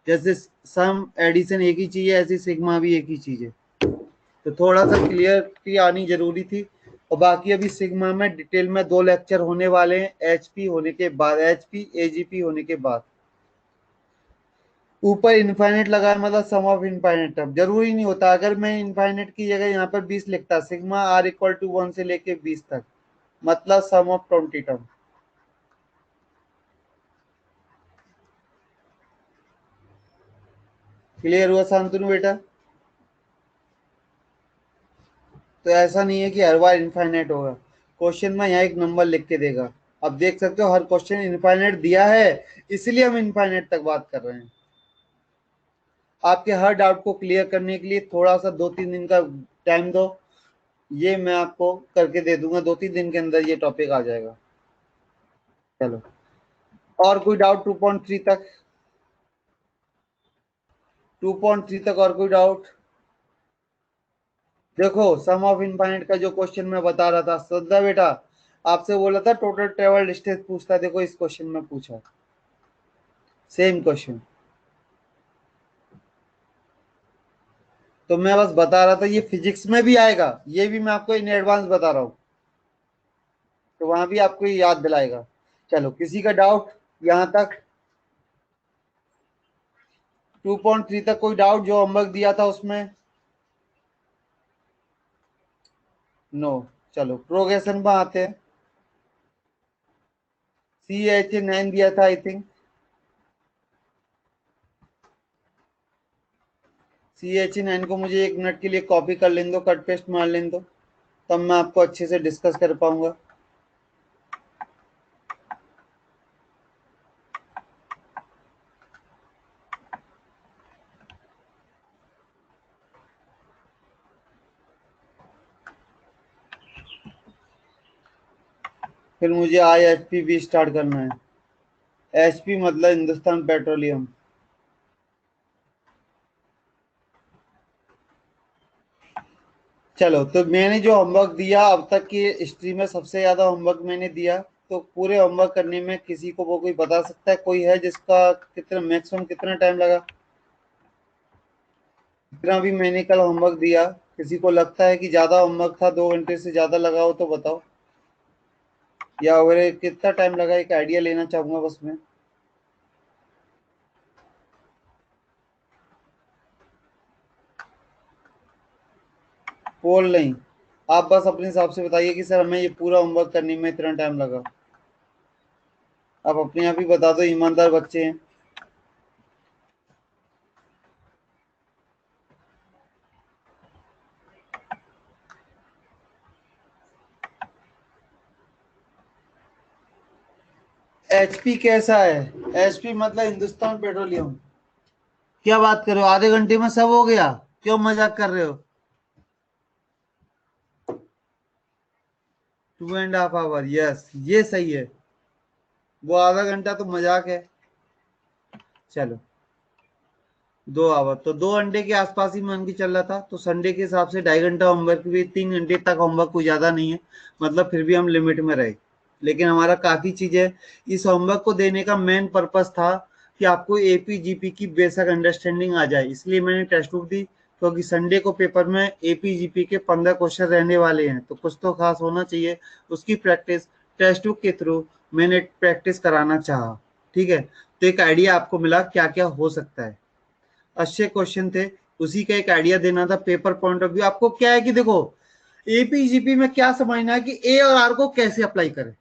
जैसे सम एडिशन एक ही चीज है, ऐसी सिग्मा भी एक ही चीज है। तो थोड़ा सा क्लियरिटी आनी जरूरी थी। और बाकी अभी सिग्मा में डिटेल में 2 लेक्चर होने वाले हैं, एचपी होने के बाद, एचपी एजीपी होने के बाद। ऊपर इनफाइनेट लगा है मतलब सम ऑफ इनफाइनेट टर्म, जरूरी नहीं होता। अगर मैं इनफाइनेट की जगह यहाँ पर 20 लिखता, सिग्मा आर इक्वल टू 1 से लेके 20 तक, मतलब सम ऑफ 20 टर्म। क्लियर हुआ शांतनु बेटा? तो ऐसा नहीं है कि हर बार इनफाइनेट होगा, क्वेश्चन में यहाँ एक नंबर लिख के देगा। अब देख सकते हो हर क्वेश्चन इनफाइनेट दिया है, इसलिए हम इनफाइनेट तक बात कर रहे हैं। आपके हर डाउट को क्लियर करने के लिए थोड़ा सा 2-3 दिन का टाइम दो, ये मैं आपको करके दे दूंगा, 2-3 दिन के अंदर ये टॉपिक आ जाएगा। चलो, और कोई डाउट 2.3 तक? 2.3 तक और कोई डाउट? देखो सम ऑफ इनफाइनाइट का जो क्वेश्चन मैं बता रहा था श्रद्धा बेटा, आपसे बोला था टोटल ट्रेवल डिस्टेंस पूछता, देखो इस क्वेश्चन में पूछा सेम क्वेश्चन। तो मैं बस बता रहा था ये फिजिक्स में भी आएगा, ये भी मैं आपको इन एडवांस बता रहा हूं, तो वहां भी आपको ये याद दिलाएगा। चलो, किसी का डाउट यहां तक? 2.3 तक कोई डाउट जो होमवर्क दिया था उसमें? नो। चलो प्रोग्रेशन में आते हैं। CH9 दिया था आई थिंक, CH9 को मुझे 1 मिनट के लिए कॉपी कर लेने दो, कट पेस्ट मार लेने दो, तब मैं आपको अच्छे से डिस्कस कर पाऊंगा। फिर मुझे IHP भी स्टार्ट करना है। HP मतलब हिंदुस्तान पेट्रोलियम। चलो, तो मैंने जो होमवर्क दिया अब तक की हिस्ट्री में सबसे ज्यादा होमवर्क मैंने दिया, तो पूरे होमवर्क करने में किसी को वो कोई बता सकता है, कोई है जिसका कितना मैक्सिमम कितना टाइम लगा? जितना भी मैंने कल होमवर्क दिया, किसी को लगता है कि ज्यादा होमवर्क था, 2 घंटे से ज्यादा लगा हो तो बताओ, या और कितना टाइम लगा, एक आइडिया लेना चाहूंगा बस मैं। पोल नहीं, आप बस अपने हिसाब से बताइए कि सर हमें ये पूरा होमवर्क करने में इतना टाइम लगा। आप अपने आप ही बता दो, ईमानदार बच्चे हैं। HP कैसा है? HP मतलब हिंदुस्तान पेट्रोलियम। क्या बात कर रहे हो, आधे घंटे में सब हो गया? क्यों मजाक कर रहे हो? 2.5 आवर, यस ये सही है। वो आधा घंटा तो मजाक है। चलो, 2 आवर तो 2 घंटे के आसपास ही मान के चल रहा था, तो संडे के हिसाब से 2.5 घंटा होमवर्क भी, 3 घंटे तक होमवर्क कोई ज्यादा नहीं है, मतलब फिर भी हम लिमिट में रहे। लेकिन हमारा काफी चीज है, इस होमवर्क को देने का मेन पर्पस था कि आपको AP GP की बेसिक अंडरस्टैंडिंग आ जाए, इसलिए मैंने टेक्स्ट बुक दी, क्योंकि संडे को पेपर में AP GP के 15 क्वेश्चन रहने वाले हैं, तो कुछ तो खास होना चाहिए। उसकी प्रैक्टिस टेक्स्ट बुक के थ्रू मैंने प्रैक्टिस कराना चाहा। ठीक है, तो एक आइडिया आपको मिला क्या क्या हो सकता है। अच्छे क्वेश्चन थे, उसी का एक आइडिया देना था। पेपर पॉइंट ऑफ व्यू आपको क्या है कि देखो, AP GP में क्या समझना है कि A और R को कैसे अप्लाई करें।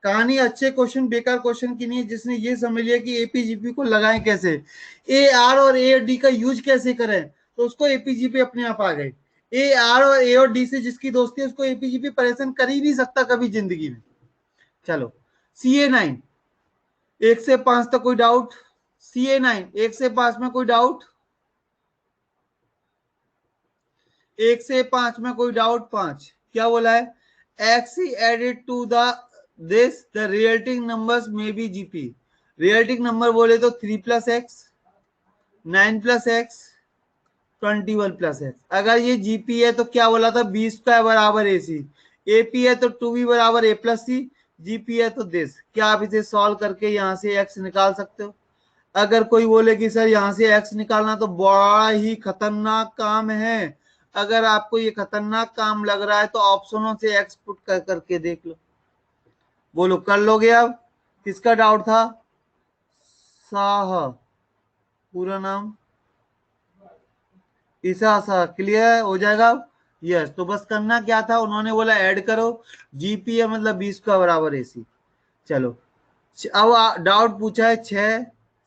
कहानी अच्छे क्वेश्चन बेकार क्वेश्चन की नहीं है, जिसने ये समझ लिया कि AP GP को लगाएं कैसे, AR और A और D का यूज कैसे करें, तो उसको AP GP अपने आप आ गए। AR और A और D से जिसकी दोस्ती है उसको AP GP परेशान कर ही नहीं सकता कभी जिंदगी में। चलो, CA9 1 से 5 तक कोई डाउट? CA9 1 से 5 में कोई डाउट? 1 से 5 में कोई डाउट? 5 क्या बोला है? X added to the this the resulting numbers में बी GP। रिजल्टिंग नंबर बोले तो 3+X, 9+X, 21+X। अगर ये GP है तो क्या बोला था? B² बराबर AC। AP है तो 2B बराबर A+C। GP है तो दिस। क्या आप इसे सॉल्व करके यहाँ से X निकाल सकते हो? अगर कोई बोले कि सर यहाँ से X निकालना तो बड़ा ही खतरनाक काम है, अगर आपको ये खतरनाक काम लग रहा है तो ऑप्शनों से X पुट करके देख लो। बोलो कर लोगे? अब किसका डाउट था? साह पूरा नाम ईसा सा, क्लियर हो जाएगा। यस, तो बस करना क्या था, उन्होंने बोला ऐड करो जीपी मतलब 20 का बराबर एसी। चलो अब डाउट पूछा है 6,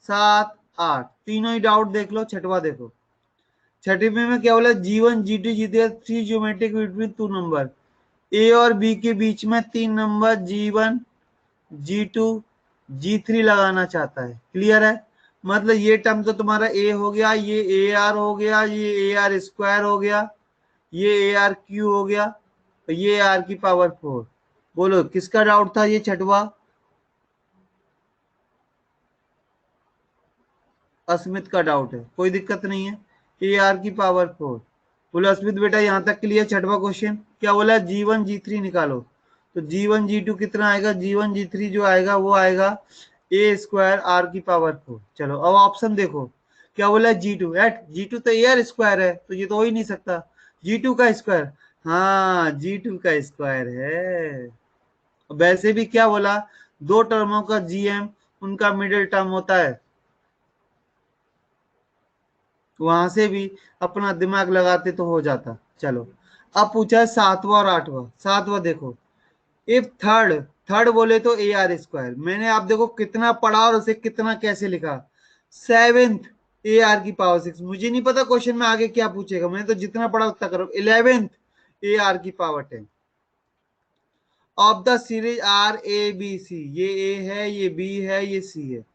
7, 8, तीनों ही डाउट देख लो। छठवा देखो, छठवीं में क्या बोला, G1 G2 G3 three geometric between two number, A और बी के बीच में तीन नंबर G1 G2 G3 लगाना चाहता है। क्लियर है, मतलब ये टर्म तो तुम्हारा ए हो गया, ये ए आर हो गया, ये ए आर स्क्वायर हो गया, ये ए आर क्यू हो गया, तो ये आर की पावर 4। बोलो किसका डाउट था, ये छठवा अस्मित का डाउट है, कोई दिक्कत नहीं है, ए आर की पावर 4। बोलो अस्मित बेटा यहाँ तक क्लियर। छठवा क्वेश्चन क्या बोला, G1 G3 निकालो, तो G1 G2 कितना आएगा, G1 G3 जो आएगा वो आएगा ए स्क्वायर आर की पावर 4। चलो अब ऑप्शन देखो, क्या बोला G2, एट G2 तो ए आर स्क्वायर है, तो ये तो हो ही नहीं सकता। G2 का स्क्वायर, हाँ G2 का स्क्वायर है। वैसे भी क्या बोला, दो टर्मों का जीएम उनका मिडिल टर्म होता है, वहां से भी अपना दिमाग लगाते तो हो जाता। चलो अब पूछा है सातवां और आठवां। सातवां देखो, इफ थर्ड, थर्ड बोले तो ए आर स्क्वायर, मैंने आप देखो कितना पढ़ा और उसे कितना कैसे लिखा, सेवेंथ ए आर की पावर 6। मुझे नहीं पता क्वेश्चन में आगे क्या पूछेगा, मैंने तो जितना पढ़ा उतना करो। 11th ए आर की power 10 of the series r a b c, ये ए है, ये बी है, ये सी है।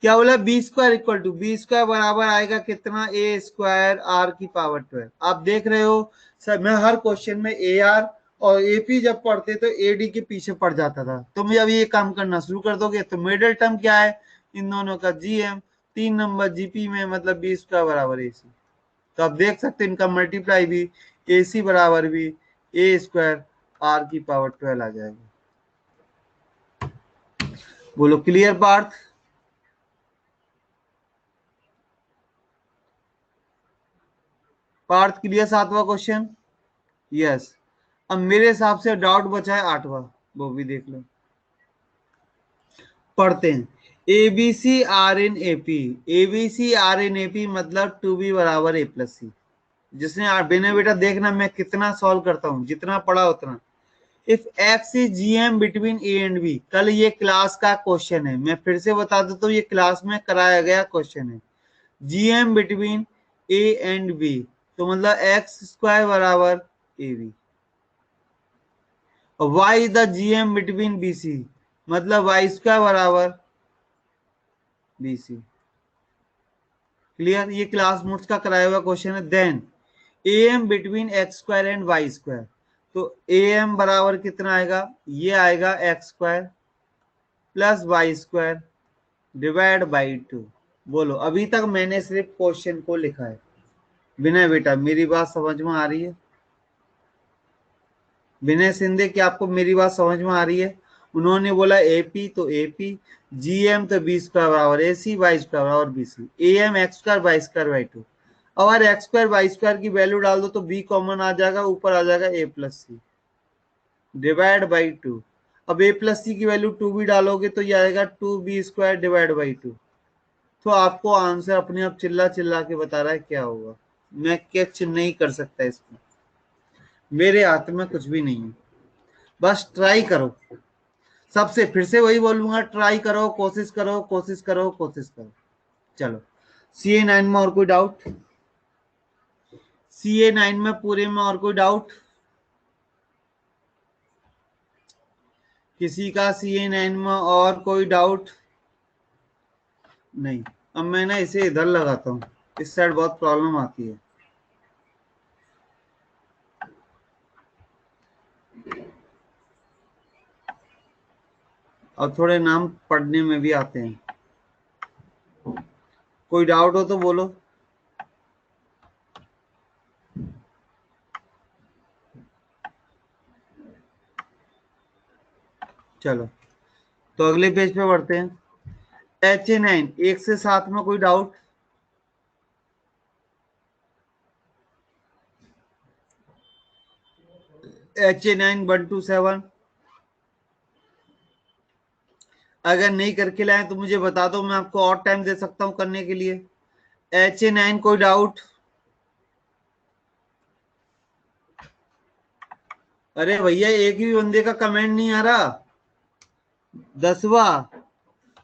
क्या बोला, b square equal to, b square बराबर आएगा कितना, ए स्क्वायर आर की पावर 12। आप देख रहे हो सर, मैं हर क्वेश्चन में ए आर और एपी जब पढ़ते तो एडी के पीछे पड़ जाता था। तुम अब ये काम करना शुरू कर दोगे तो मिडिल टर्म क्या है इन दोनों का, जीएम, तीन नंबर जीपी में, मतलब बी स्क्वायर बराबर एसी। तो आप देख सकते हैं इनका मल्टीप्लाई भी एसी बराबर भी ए स्क्वायर आर की पावर 12 आ जाएगा। बोलो क्लियर पार्थ। पार्थ क्लियर सातवां क्वेश्चन। यस, अब मेरे हिसाब से डाउट बचा है आठवां, वो भी देख लो। पढ़ते हैं, ABC are in AP, ABC are in AP मतलब टू बी बराबर ए प्लस सी। जिसने बिना बेटा देखना मैं कितना सॉल्व करता हूं, जितना पढ़ा उतना। If x is GM between a and b, कल ये क्लास का क्वेश्चन है, मैं फिर से बता देता हूँ, ये क्लास में कराया गया क्वेश्चन है। GM between a and b, तो मतलब एक्स स्क्वायर बराबर a b. y is the GM between BC, मतलब वाई स्क्वायर बराबर बीसी। क्लियर, ये क्लास नोट्स का कराया हुआ क्वेश्चन है। Then m between x square and y square, तो एम बराबर कितना आएगा, ये आएगा x square plus y square divide by 2। बोलो अभी तक मैंने सिर्फ क्वेश्चन को लिखा है। विनय बेटा मेरी बात समझ में आ रही है, विनय सिंधे क्या आपको मेरी बात समझ में आ रही है। उन्होंने बोला एपी तो एपी, जीएम तो बी स्क्वायर बराबर एसी, वाई स्क्वायर बराबर BC, a m x square y square by 2। अगर एक्स स्क्वायर वाई स्क्वायर की वैल्यू डाल दो तो बी कॉमन आ जाएगा, ऊपर आ जाएगा ए प्लस सी डिवाइड बाई 2। अब ए प्लस सी की वैल्यू 2 भी डालोगे तो ये आएगा 2b स्क्वायर डिवाइड बाई 2। तो आपको आंसर अपने आप चिल्ला चिल्ला के बता रहा है क्या होगा, मैं कैच नहीं कर सकता इसमें, मेरे हाथ में कुछ भी नहीं है। बस ट्राई करो, सबसे फिर से वही बोलूंगा, ट्राई करो, कोशिश करो, कोशिश करो, कोशिश करो। चलो CA9 में और कोई डाउट, CA9 में पूरे में और कोई डाउट, किसी का CA9 में और कोई डाउट नहीं। अब मैं ना इसे इधर लगाता हूँ, इस साइड बहुत प्रॉब्लम आती है। और थोड़े नाम पढ़ने में भी आते हैं। कोई डाउट हो तो बोलो। चलो तो अगले पेज पे बढ़ते हैं। HA9 1 से 7 में कोई डाउट, HA9 1 to 7 अगर नहीं करके लाए तो मुझे बता दो, मैं आपको और टाइम दे सकता हूं करने के लिए। HA9 कोई डाउट? अरे भैया एक भी बंदे का कमेंट नहीं आ रहा। 10वां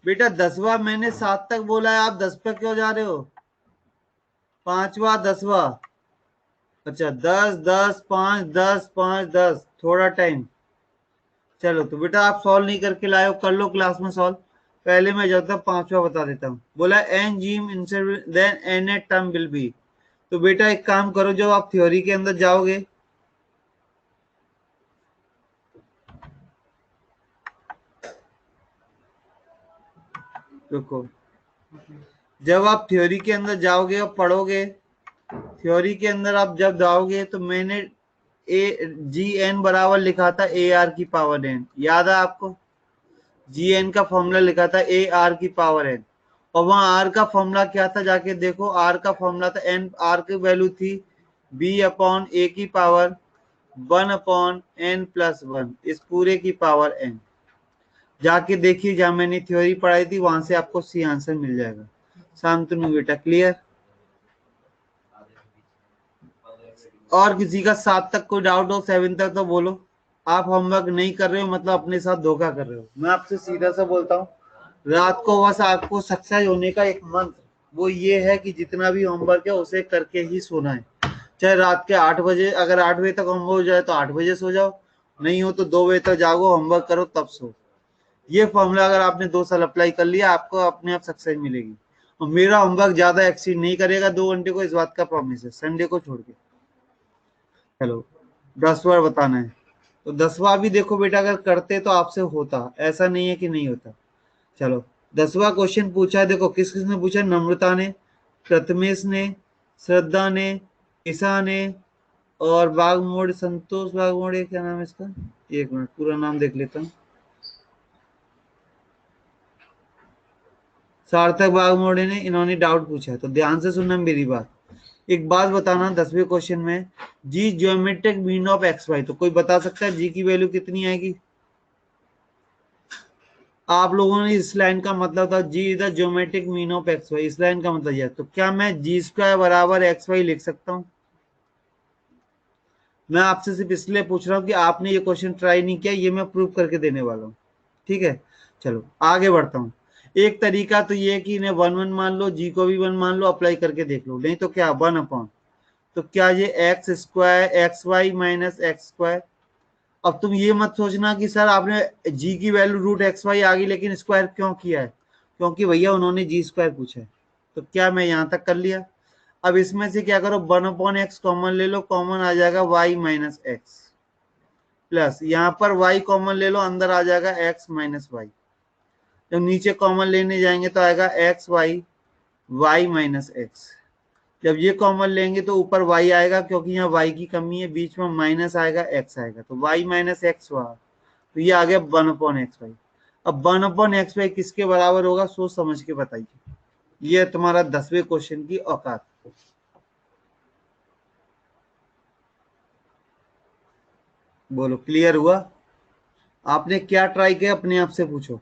बेटा, 10वां मैंने 7 तक बोला है, आप 10 पे क्यों जा रहे हो? 5वां 10वां, अच्छा 10 10 5 10 5 10, थोड़ा टाइम। चलो तो बेटा आप सॉल्व नहीं करके लाए हो, कर लो क्लास में सॉल्व। पहले मैं जब तक 5वां बता देता हूँ। बोला n GM then n a term will be. तो बेटा एक काम करो, जब आप थ्योरी के अंदर जाओगे, रुको, जब आप थ्योरी के अंदर जाओगे और पढ़ोगे, थ्योरी के अंदर आप जब जाओगे तो मैंने ए जी एन बराबर लिखा था ए आर की पावर एन, याद है आपको? जी एन का फॉर्मूला लिखा था ए आर की पावर एन, और वहां आर का फॉर्मूला क्या था जाके देखो। आर का फॉर्मूला था एन, आर की वैल्यू थी बी अपॉन ए की पावर 1/n+1, इस पूरे की पावर एन। जाके देखिए जहां मैंने थ्योरी पढ़ाई थी वहां से आपको सी आंसर मिल जाएगा। शांतनु बेटा क्लियर? और किसी का 7 तक कोई डाउट हो, 7 तक तो बोलो। आप होमवर्क नहीं कर रहे हो मतलब अपने साथ धोखा कर रहे हो। मैं आपसे सीधा सा बोलता हूँ, रात को बस आपको सक्सेस होने का एक मंत्र वो ये है कि जितना भी होमवर्क है उसे करके ही सोना है। चाहे रात के 8 बजे, अगर 8 बजे तक होमवर्क हो जाए तो 8 बजे सो जाओ, नहीं हो तो 2 बजे तक जागो, होमवर्क करो तब सो। ये फॉर्मूला अगर आपने 2 साल अप्लाई कर लिया, आपको अपने आप सक्सेस मिलेगी। और मेरा होमवर्क ज्यादा एक्सीड नहीं करेगा 2 घंटे को, इस बात का प्रॉमिस है, संडे को छोड़ के। चलो 10 बार बताना है, तो 10वां भी देखो बेटा, अगर करते तो आपसे होता, ऐसा नहीं है कि नहीं होता। चलो 10वां क्वेश्चन पूछा है, देखो किस किसने पूछा? नम्रता ने, प्रथमेश ने, श्रद्धा ने, ईशा ने, और बागमोड़, संतोष बागमोड़, ये क्या नाम है इसका? एक मिनट पूरा नाम देख लेता हूँ। सार्थक बागमोड़े ने, इन्होंने डाउट पूछा है, तो ध्यान से सुनना मेरी बात। एक बात बताना, 10वें क्वेश्चन में G geometric mean of X Y, तो कोई बता सकता है जी की वैल्यू कितनी आएगी? आप लोगों ने इस लाइन का मतलब था G is the geometric mean of X Y, इस लाइन का मतलब यह, तो क्या मैं जी स्क्वायर बराबर एक्स वाई लिख सकता हूं? मैं आपसे सिर्फ इसलिए पूछ रहा हूं कि आपने ये क्वेश्चन ट्राई नहीं किया, ये मैं प्रूव करके देने वाला हूं। ठीक है, चलो आगे बढ़ता हूं। एक तरीका तो ये है कि इन्हें 1 1 मान लो, जी को भी 1 मान लो, अप्लाई करके देख लो, नहीं तो क्या 1/, तो क्या ये x square x y minus x square. अब तुम ये मत सोचना कि सर आपने जी की वैल्यू रूट एक्स वाई आ गई लेकिन स्क्वायर क्यों किया है, क्योंकि भैया उन्होंने जी स्क्वायर पूछा है। तो क्या मैं यहां तक कर लिया? अब इसमें से क्या करो, 1/x कॉमन ले लो, कॉमन आ जाएगा y माइनस एक्स, प्लस यहाँ पर y कॉमन ले लो, अंदर आ जाएगा x माइनस वाई। जब नीचे कॉमन लेने जाएंगे तो आएगा x y y minus x. जब ये कॉमन लेंगे तो ऊपर y आएगा, क्योंकि यहाँ y की कमी है, बीच में माइनस आएगा, x आएगा, तो y माइनस एक्स हुआ, तो ये आ गया 1/x वाई। अब 1/x वाई किसके बराबर होगा, सोच समझ के बताइए। ये तुम्हारा 10वें क्वेश्चन की औकात। बोलो क्लियर हुआ? आपने क्या ट्राई किया अपने आप से पूछो।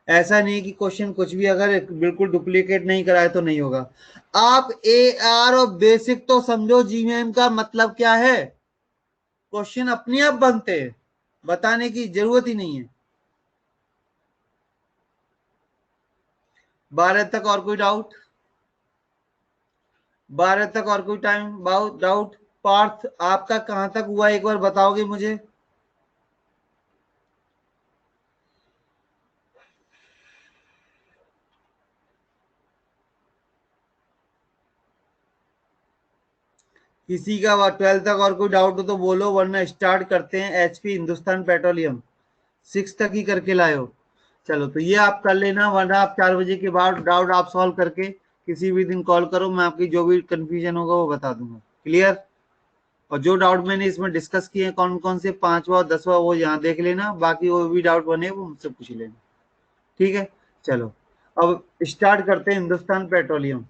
ऐसा नहीं कि क्वेश्चन कुछ भी अगर बिल्कुल डुप्लीकेट नहीं कराए तो नहीं होगा। आप ए आर और बेसिक तो समझो, जीएम का मतलब क्या है, क्वेश्चन अपने आप बनते हैं, बताने की जरूरत ही नहीं है। 12 तक और कोई डाउट? 12 तक और कोई टाइम डाउट? पार्थ आपका कहां तक हुआ, एक बार बताओगे मुझे? किसी का 12 तक और कोई डाउट हो तो बोलो, वरना स्टार्ट करते हैं। एचपी हिंदुस्तान पेट्रोलियम 6 तक ही करके लाए हो। चलो तो ये आप कर लेना, वरना आप 4 बजे के बाद डाउट आप सॉल्व करके किसी भी दिन कॉल करो, मैं आपकी जो भी कंफ्यूजन होगा वो बता दूंगा। क्लियर? और जो डाउट मैंने इसमें डिस्कस किए हैं कौन कौन से, 5वां और 10वां, वो यहाँ देख लेना, बाकी वो भी डाउट बने वो मुझसे पूछ लेना। ठीक है, चलो अब स्टार्ट करते हैं। हिंदुस्तान पेट्रोलियम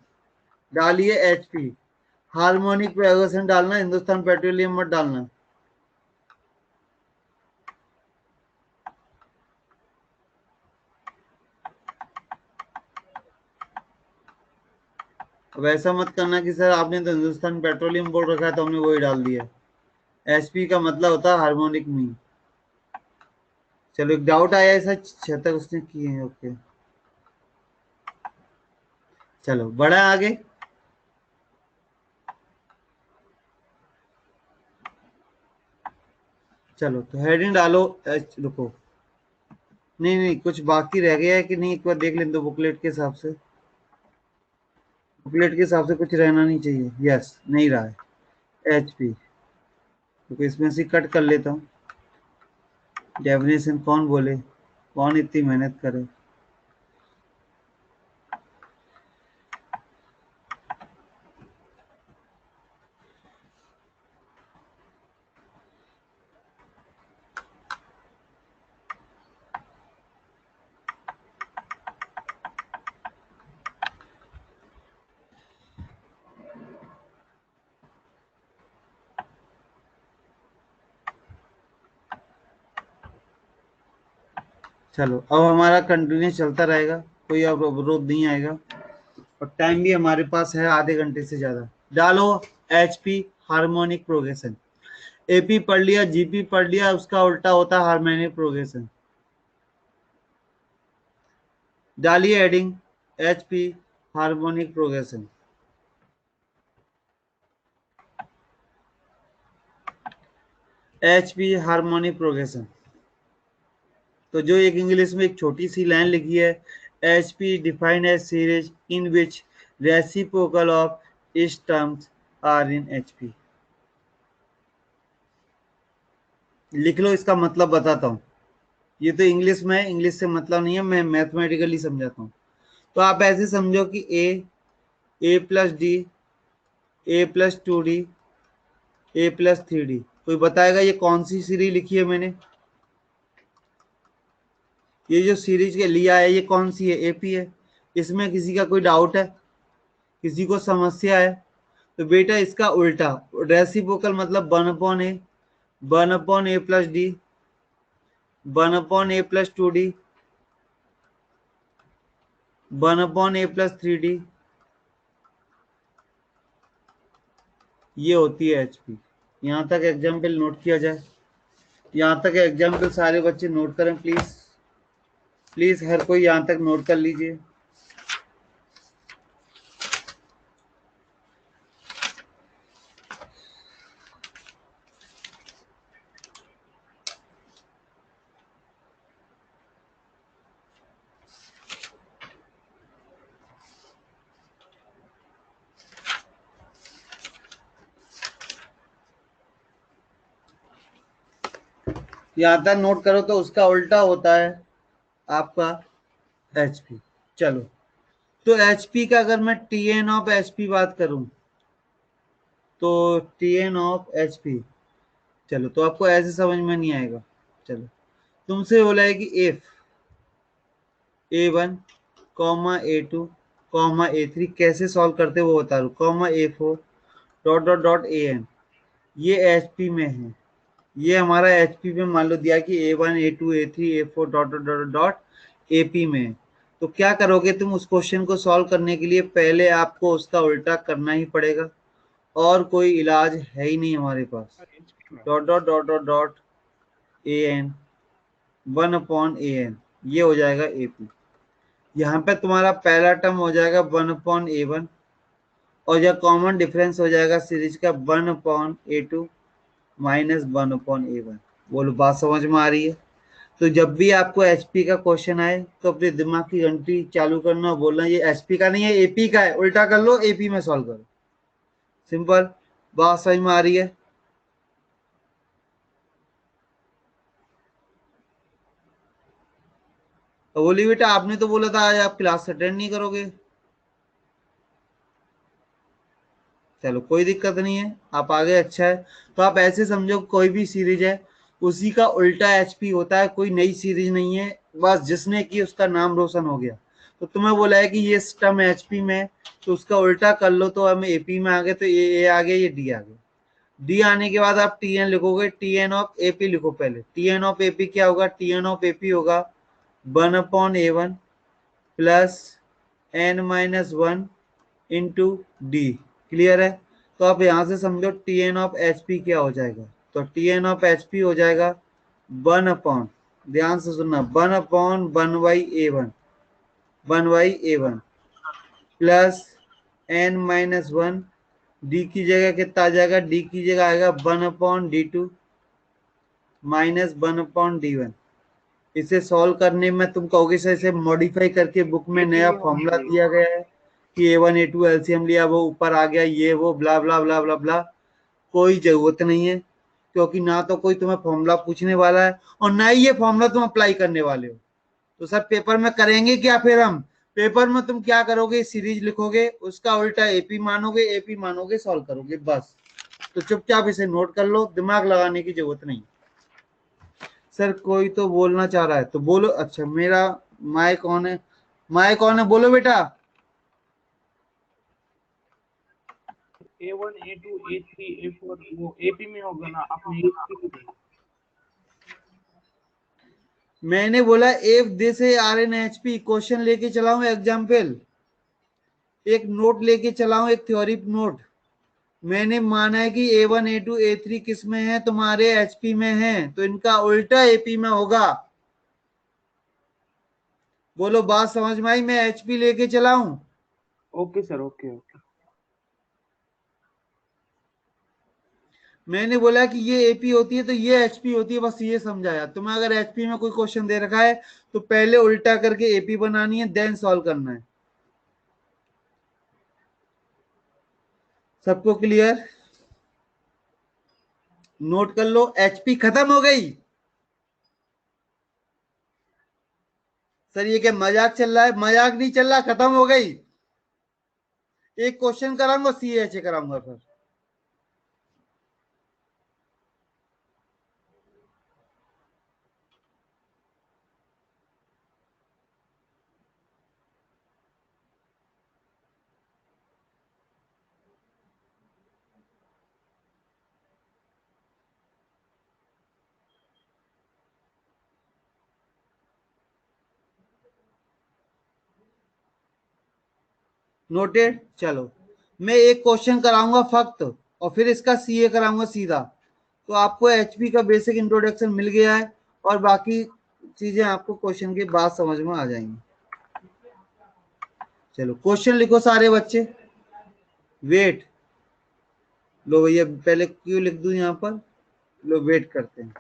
डालिए, एचपी हार्मोनिक प्रोग्रेशन डालना, हिंदुस्तान पेट्रोलियम मत डालना। अब ऐसा मत करना कि सर आपने तो हिंदुस्तान पेट्रोलियम बोल रखा है तो हमने वही डाल दिया। एचपी का मतलब होता है हार्मोनिक मीन। चलो एक डाउट आया ऐसा छह तक उसने किए हैं, ओके चलो बढ़ा आगे। चलो तो हेडिंग डालो रुको, नहीं नहीं कुछ बाकी रह गया है कि नहीं, एक बार देख लें तो बुकलेट के हिसाब से, बुकलेट के हिसाब से कुछ रहना नहीं चाहिए। यस नहीं रहा है एच पी, तो इसमें से कट कर लेता हूँ। डेफिनेशन कौन बोले, कौन इतनी मेहनत करे। चलो अब हमारा कंटिन्यू चलता रहेगा, कोई अब अवरोध नहीं आएगा, और टाइम भी हमारे पास है आधे घंटे से ज्यादा। डालो एचपी हार्मोनिक प्रोग्रेशन। एपी पढ़ लिया, जीपी पढ़ लिया, उसका उल्टा होता है हार्मोनिक प्रोग्रेशन। डालिए heading HP harmonic progression. HP harmonic progression, तो जो एक इंग्लिश में एक छोटी सी लाइन लिखी है, H P defined as series in which reciprocal of its terms are in H P. लिख लो, इसका मतलब बताता हूँ। ये तो इंग्लिश में है, इंग्लिश से मतलब नहीं है, मैं मैथमेटिकली समझाता हूँ। तो आप ऐसे समझो कि ए प्लस डी, ए प्लस टू डी, ए प्लस थ्री डी। कोई बताएगा ये कौन सी सीरीज लिखी है मैंने? ये जो सीरीज के लिया है ये कौन सी है? एपी है। इसमें किसी का कोई डाउट है, किसी को समस्या है? तो बेटा इसका उल्टा रेसिप्रोकल मतलब one upon A, one upon A plus D, one upon A plus two D, one upon A plus three D, ये होती है एचपी। यहाँ तक एग्जाम्पल नोट किया जाए, यहाँ तक एग्जाम्पल सारे बच्चे नोट करें प्लीज, प्लीज हर कोई यहाँ तक नोट कर लीजिए। यहाँ तक नोट करो, तो उसका उल्टा होता है आपका एचपी। चलो तो एचपी का अगर मैं टी एन ऑफ एचपी बात करूं, तो टी एन ऑफ एचपी, चलो तो आपको ऐसे समझ में नहीं आएगा। चलो तुमसे बोला है कि if a one comma a two comma a three, कैसे सॉल्व करते वो बता रहा हूँ, comma a four dot dot dot A N, ये एचपी में है। ये हमारा एचपी में मान लो दिया कि A one A two A three A four dot dot dot dot AP में है। तो क्या करोगे तुम उस क्वेश्चन को सॉल्व करने के लिए? पहले आपको उसका उल्टा करना ही पड़ेगा, और कोई इलाज है ही नहीं हमारे पास। Dot dot dot dot dot A N one upon A N, ये हो जाएगा ए पी। यहाँ पे तुम्हारा पहला टर्म हो जाएगा वन अपॉन ए वन, और यह कॉमन डिफरेंस हो जाएगा सीरीज का one upon a two minus one upon A one. बोलो बात समझ में आ रही है? तो जब भी आपको एचपी का क्वेश्चन आए तो अपने दिमाग की घंटी चालू करना और बोलना ये एचपी का नहीं है एपी का है, उल्टा कर लो एपी में सॉल्व करो। सिंपल, बात समझ में आ रही है? तो बोली बेटा आपने तो बोला था आज आप क्लास अटेंड नहीं करोगे। चलो कोई दिक्कत नहीं है, आप आगे अच्छा है। तो आप ऐसे समझो कोई भी सीरीज है उसी का उल्टा एचपी होता है, कोई नई सीरीज नहीं है, बस जिसने की उसका नाम रोशन हो गया। तो तुम्हें बोला है कि ये टर्म एचपी में है, तो उसका उल्टा कर लो, तो हम एपी में आ गए, तो ए आ गया, ये डी आ गया। डी आने के बाद आप टी एन लिखोगे, टी एन ऑफ एपी लिखो पहले। टी एन ऑफ एपी क्या होगा? टी एन ऑफ एपी होगा वन अपॉन ए one plus N minus one into D. Clear है? तो आप यहां से समझो T N of H P क्या हो जाएगा। तो T N of H P हो जाएगा 1 अपॉन, ध्यान से सुनना, 1/1 1/A1, 1/A1 plus n-1, D की जगह कितना आ जाएगा, डी की जगह आएगा 1/D2 माइनस 1/D1। इसे सॉल्व करने में तुम कहोगे सर इसे मॉडिफाई करके बुक में नया फॉर्मूला दिया गया है कि A1 A2 एलसीएम लिया वो ऊपर आ गया, ये वो ब्ला ब्ला ब्ला ब्ला ब्ला। कोई जरूरत नहीं है, क्योंकि ना तो कोई तुम्हें फॉर्मूला पूछने वाला है और ना ही ये फॉर्मूला तुम अप्लाई करने वाले हो। तो सर पेपर में करेंगे क्या फिर हम? पेपर में तुम क्या करोगे, सीरीज लिखोगे, उसका उल्टा एपी मानोगे, एपी मानोगे, सॉल्व करोगे, बस। तो चुपचाप इसे नोट कर लो, दिमाग लगाने की जरूरत नहीं। सर कोई तो बोलना चाह रहा है तो बोलो। अच्छा मेरा माइक ऑन है, माइक ऑन है, बोलो बेटा। A1 A2 A3 A4 वो एपी में होगा ना, आपने मैंने बोला इफ दिस है RNHP, क्वेश्चन लेके चलाऊं एग्जाम्पल, एक नोट लेके चलाऊं, एक थ्योरी नोट। मैंने माना है कि A1 A2 A3 किस में है, तुम्हारे एचपी में है, तो इनका उल्टा एपी में होगा। बोलो बात समझ में आई? मैं एचपी लेके चलाऊं? Okay sir, okay okay. मैंने बोला कि ये एपी होती है तो ये एचपी होती है, बस ये समझाया। तुम्हें अगर एचपी में कोई क्वेश्चन दे रखा है तो पहले उल्टा करके एपी बनानी है, देन सॉल्व करना है। सबको क्लियर? नोट कर लो, एचपी खत्म हो गई। सर ये क्या मजाक चल रहा है? मजाक नहीं चल रहा, खत्म हो गई। एक क्वेश्चन कराऊंगा, CHA कराऊंगा फिर। नोटेड? चलो मैं एक क्वेश्चन कराऊंगा फक्त और फिर इसका CA कराऊंगा सीधा। तो आपको एचपी का बेसिक इंट्रोडक्शन मिल गया है और बाकी चीजें आपको क्वेश्चन के बाद समझ में आ जाएंगी। चलो क्वेश्चन लिखो सारे बच्चे। वेट, लो भैया पहले क्यों लिख दूं यहाँ पर, लो वेट करते हैं।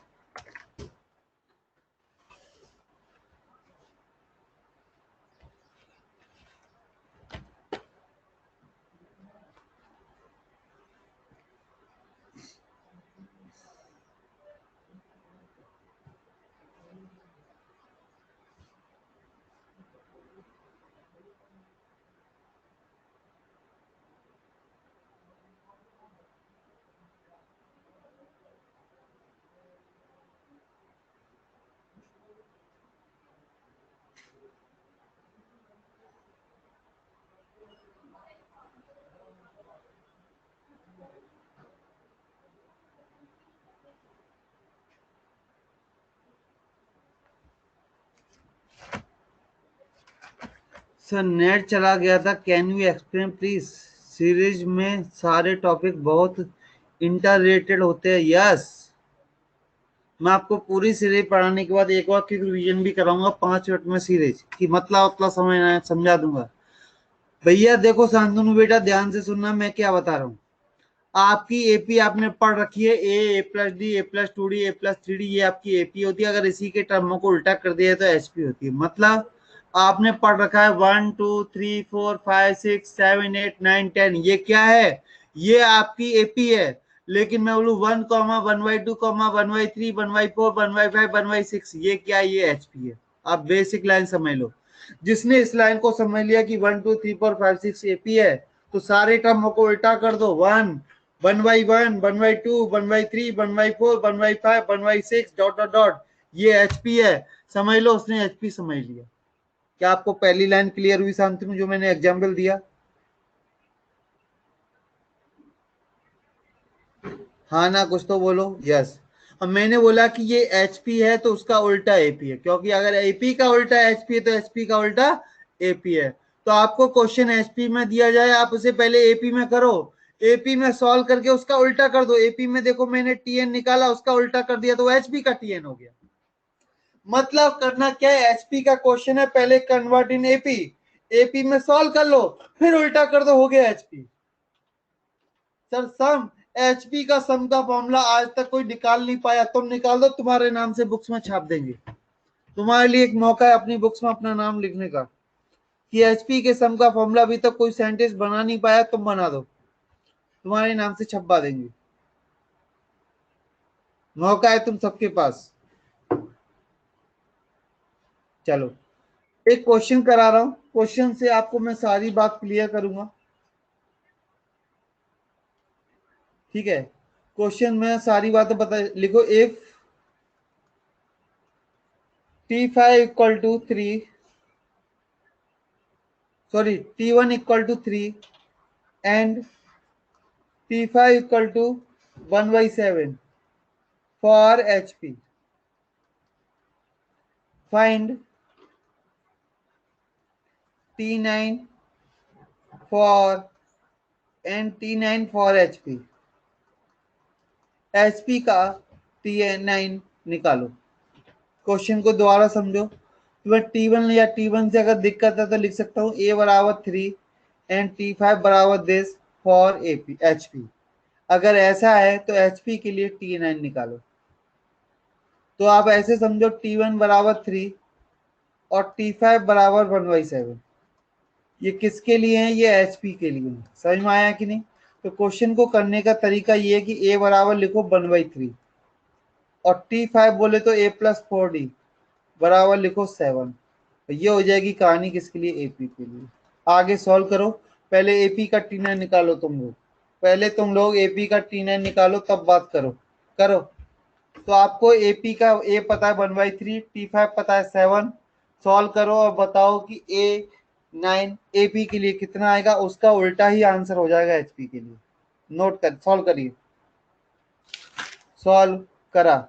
सर नेट चला गया था, can you explain please? Series में सारे टॉपिक बहुत इंटर रिलेटेड होते हैं। यस, मैं आपको पूरी सीरीज पढ़ाने के बाद एक बार क्विक रिवीजन भी कराऊंगा 5 मिनट में, सीरीज की मतलब समझा दूंगा। भैया देखो शांतनु बेटा, ध्यान से सुनना मैं क्या बता रहा हूँ। आपकी एपी आपने पढ़ रखी है, A+D A+2D A+3D, ये आपकी एपी होती है। अगर इसी के टर्मों को उल्टा कर दिया तो एचपी होती है। मतलब आपने पढ़ रखा है 1 2 3 4 5 6 7 8 9 10, ये क्या है? ये आपकी एपी है। लेकिन मैं बोलू 1,1/2, 1/3, 1/4, 1/5, 1/6, ये क्या है? ये एचपी है। आप बेसिक लाइन समझ लो। जिसने इस लाइन को समझ लिया कि 1 2 3 4 5 6 एपी है, तो सारे टर्मों को उल्टा कर दो। 1/1, 1/2, 1/3, 1/4, 1/5, 1/6 डॉट डॉट डॉट, ये एचपी है। समझ लो उसने एचपी समझ लिया। क्या आपको पहली लाइन क्लियर हुई शांतनु, जो मैंने एग्जाम्पल दिया? हाँ ना, कुछ तो बोलो। यस। अब मैंने बोला कि ये एचपी है तो उसका उल्टा एपी है, क्योंकि अगर एपी का उल्टा एचपी है तो एचपी का उल्टा एपी है। तो आपको क्वेश्चन एचपी में दिया जाए, आप उसे पहले एपी में करो, एपी में सॉल्व करके उसका उल्टा कर दो। एपी में देखो मैंने टीएन निकाला, उसका उल्टा कर दिया तो एचपी का टीएन हो गया। मतलब करना क्या है, एचपी का क्वेश्चन है, पहले कन्वर्ट इन एपी, एपी में सॉल्व कर लो, फिर उल्टा कर दो, हो गया एचपी। सर सम, एचपी का सम का फॉर्मूला आज तक कोई निकाल नहीं पाया, तुम निकाल दो, तुम्हारे नाम से बुक्स में छाप देंगे। तुम्हारे लिए एक मौका है अपनी बुक्स में अपना नाम लिखने का, कि एचपी के सम का फॉर्मूला अभी तक कोई साइंटिस्ट बना नहीं पाया, तुम बना दो, तुम्हारे नाम से छपवा देंगे। मौका है तुम सबके पास। चलो एक क्वेश्चन करा रहा हूं, क्वेश्चन से आपको मैं सारी बात क्लियर करूंगा, ठीक है। क्वेश्चन में सारी बातें बता, लिखो if T5 equal to 3, sorry T1 equal to 3 and T5 equal to 1/7 for HP, find T9 for and T9 for HP। HP का T9 निकालो। क्वेश्चन को दोबारा समझो, तुम्हें T1 या T1 से अगर दिक्कत है तो लिख सकता हूँ A बराबर 3 एंड T5 बराबर दिस फॉर HP। अगर ऐसा है तो HP के लिए T9 निकालो। तो आप ऐसे समझो T1 बराबर 3 और T5 बराबर 1/7, ये किसके लिए है, ये HP के लिए है। समझ में आया कि नहीं। तो क्वेश्चन को करने का तरीका ये है कि A बराबर लिखो 1/3 और T5 बोले तो A+4D बराबर लिखो 7। तो ये हो जाएगी कहानी किसके लिए, एपी के लिए। आगे सॉल्व करो, पहले एपी का T9 निकालो तुम लोग, पहले तुम लोग एपी का T9 निकालो तब बात करो। करो तो आपको एपी का ए पता है 1/3, T5 पता है 7, सॉल्व करो और बताओ कि A9 एपी के लिए कितना आएगा, उसका उल्टा ही आंसर हो जाएगा एचपी के लिए। नोट कर, सॉल्व करिए, सॉल्व करा।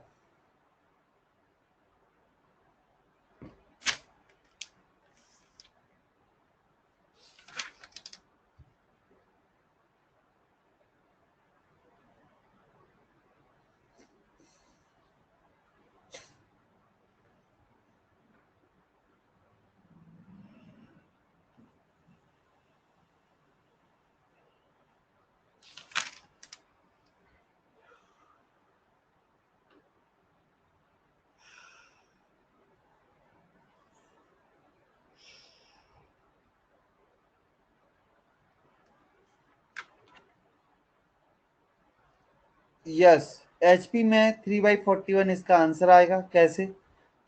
यस, एचपी में 3/41 इसका आंसर आएगा। कैसे,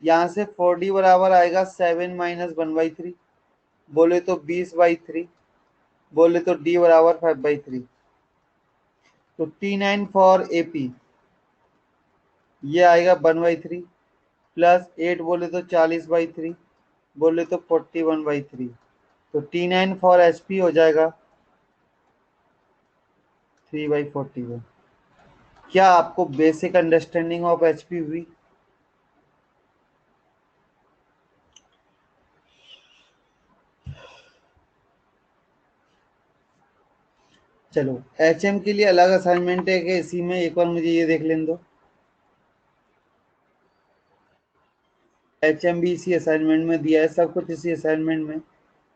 यहाँ से 4D बराबर आएगा 7 - 1/3, बोले तो 20/3, बोले तो D बराबर 5/3। तो T9 फॉर एपी ये आएगा 1/3 प्लस 8 बोले तो 40/3, बोले तो 41/3। तो T9 फॉर एचपी हो जाएगा 3/41। क्या आपको बेसिक अंडरस्टैंडिंग ऑफ एचपी हुई। चलो एचएम के लिए अलग असाइनमेंट है कि इसी में एक बार मुझे ये देख लेने दो। एचएम भी इसी असाइनमेंट में दिया है, सब कुछ इसी असाइनमेंट में,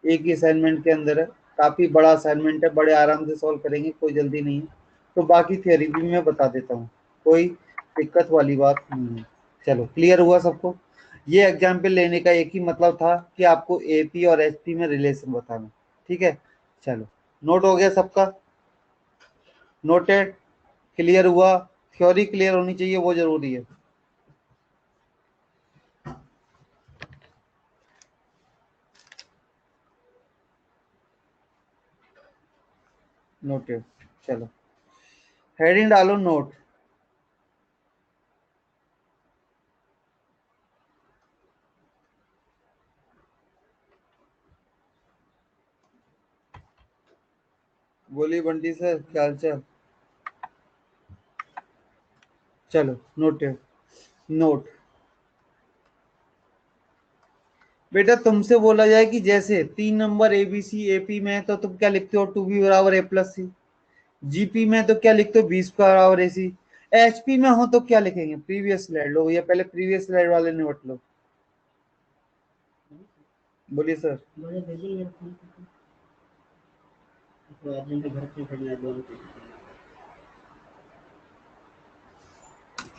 एक ही असाइनमेंट के अंदर है। काफी बड़ा असाइनमेंट है, बड़े आराम से सॉल्व करेंगे, कोई जल्दी नहीं है। तो बाकी थ्योरी भी मैं बता देता हूँ, कोई दिक्कत वाली बात नहीं है। चलो क्लियर हुआ सबको। ये एग्जाम्पल लेने का एक ही मतलब था कि आपको एपी और एचपी में रिलेशन बताना, ठीक है। चलो नोट हो गया सबका, नोटेड, क्लियर हुआ। थ्योरी क्लियर होनी चाहिए, वो जरूरी है। नोटेड, चलो हेडिंग डालो नोट। बोलिए बंटी सर, क्या हाल चाल। चलो नोटेड, नोट बेटा तुमसे बोला जाए कि जैसे 3 नंबर ABC AP में है तो तुम क्या लिखते हो, 2B बराबर A+C। जीपी में तो क्या लिखते हो, B² बराबर AC। HP में हो तो क्या लिखेंगे, प्रीवियस स्लाइड लो, या पहले प्रीवियस स्लाइड वाले नोट लो। बोलिए सर।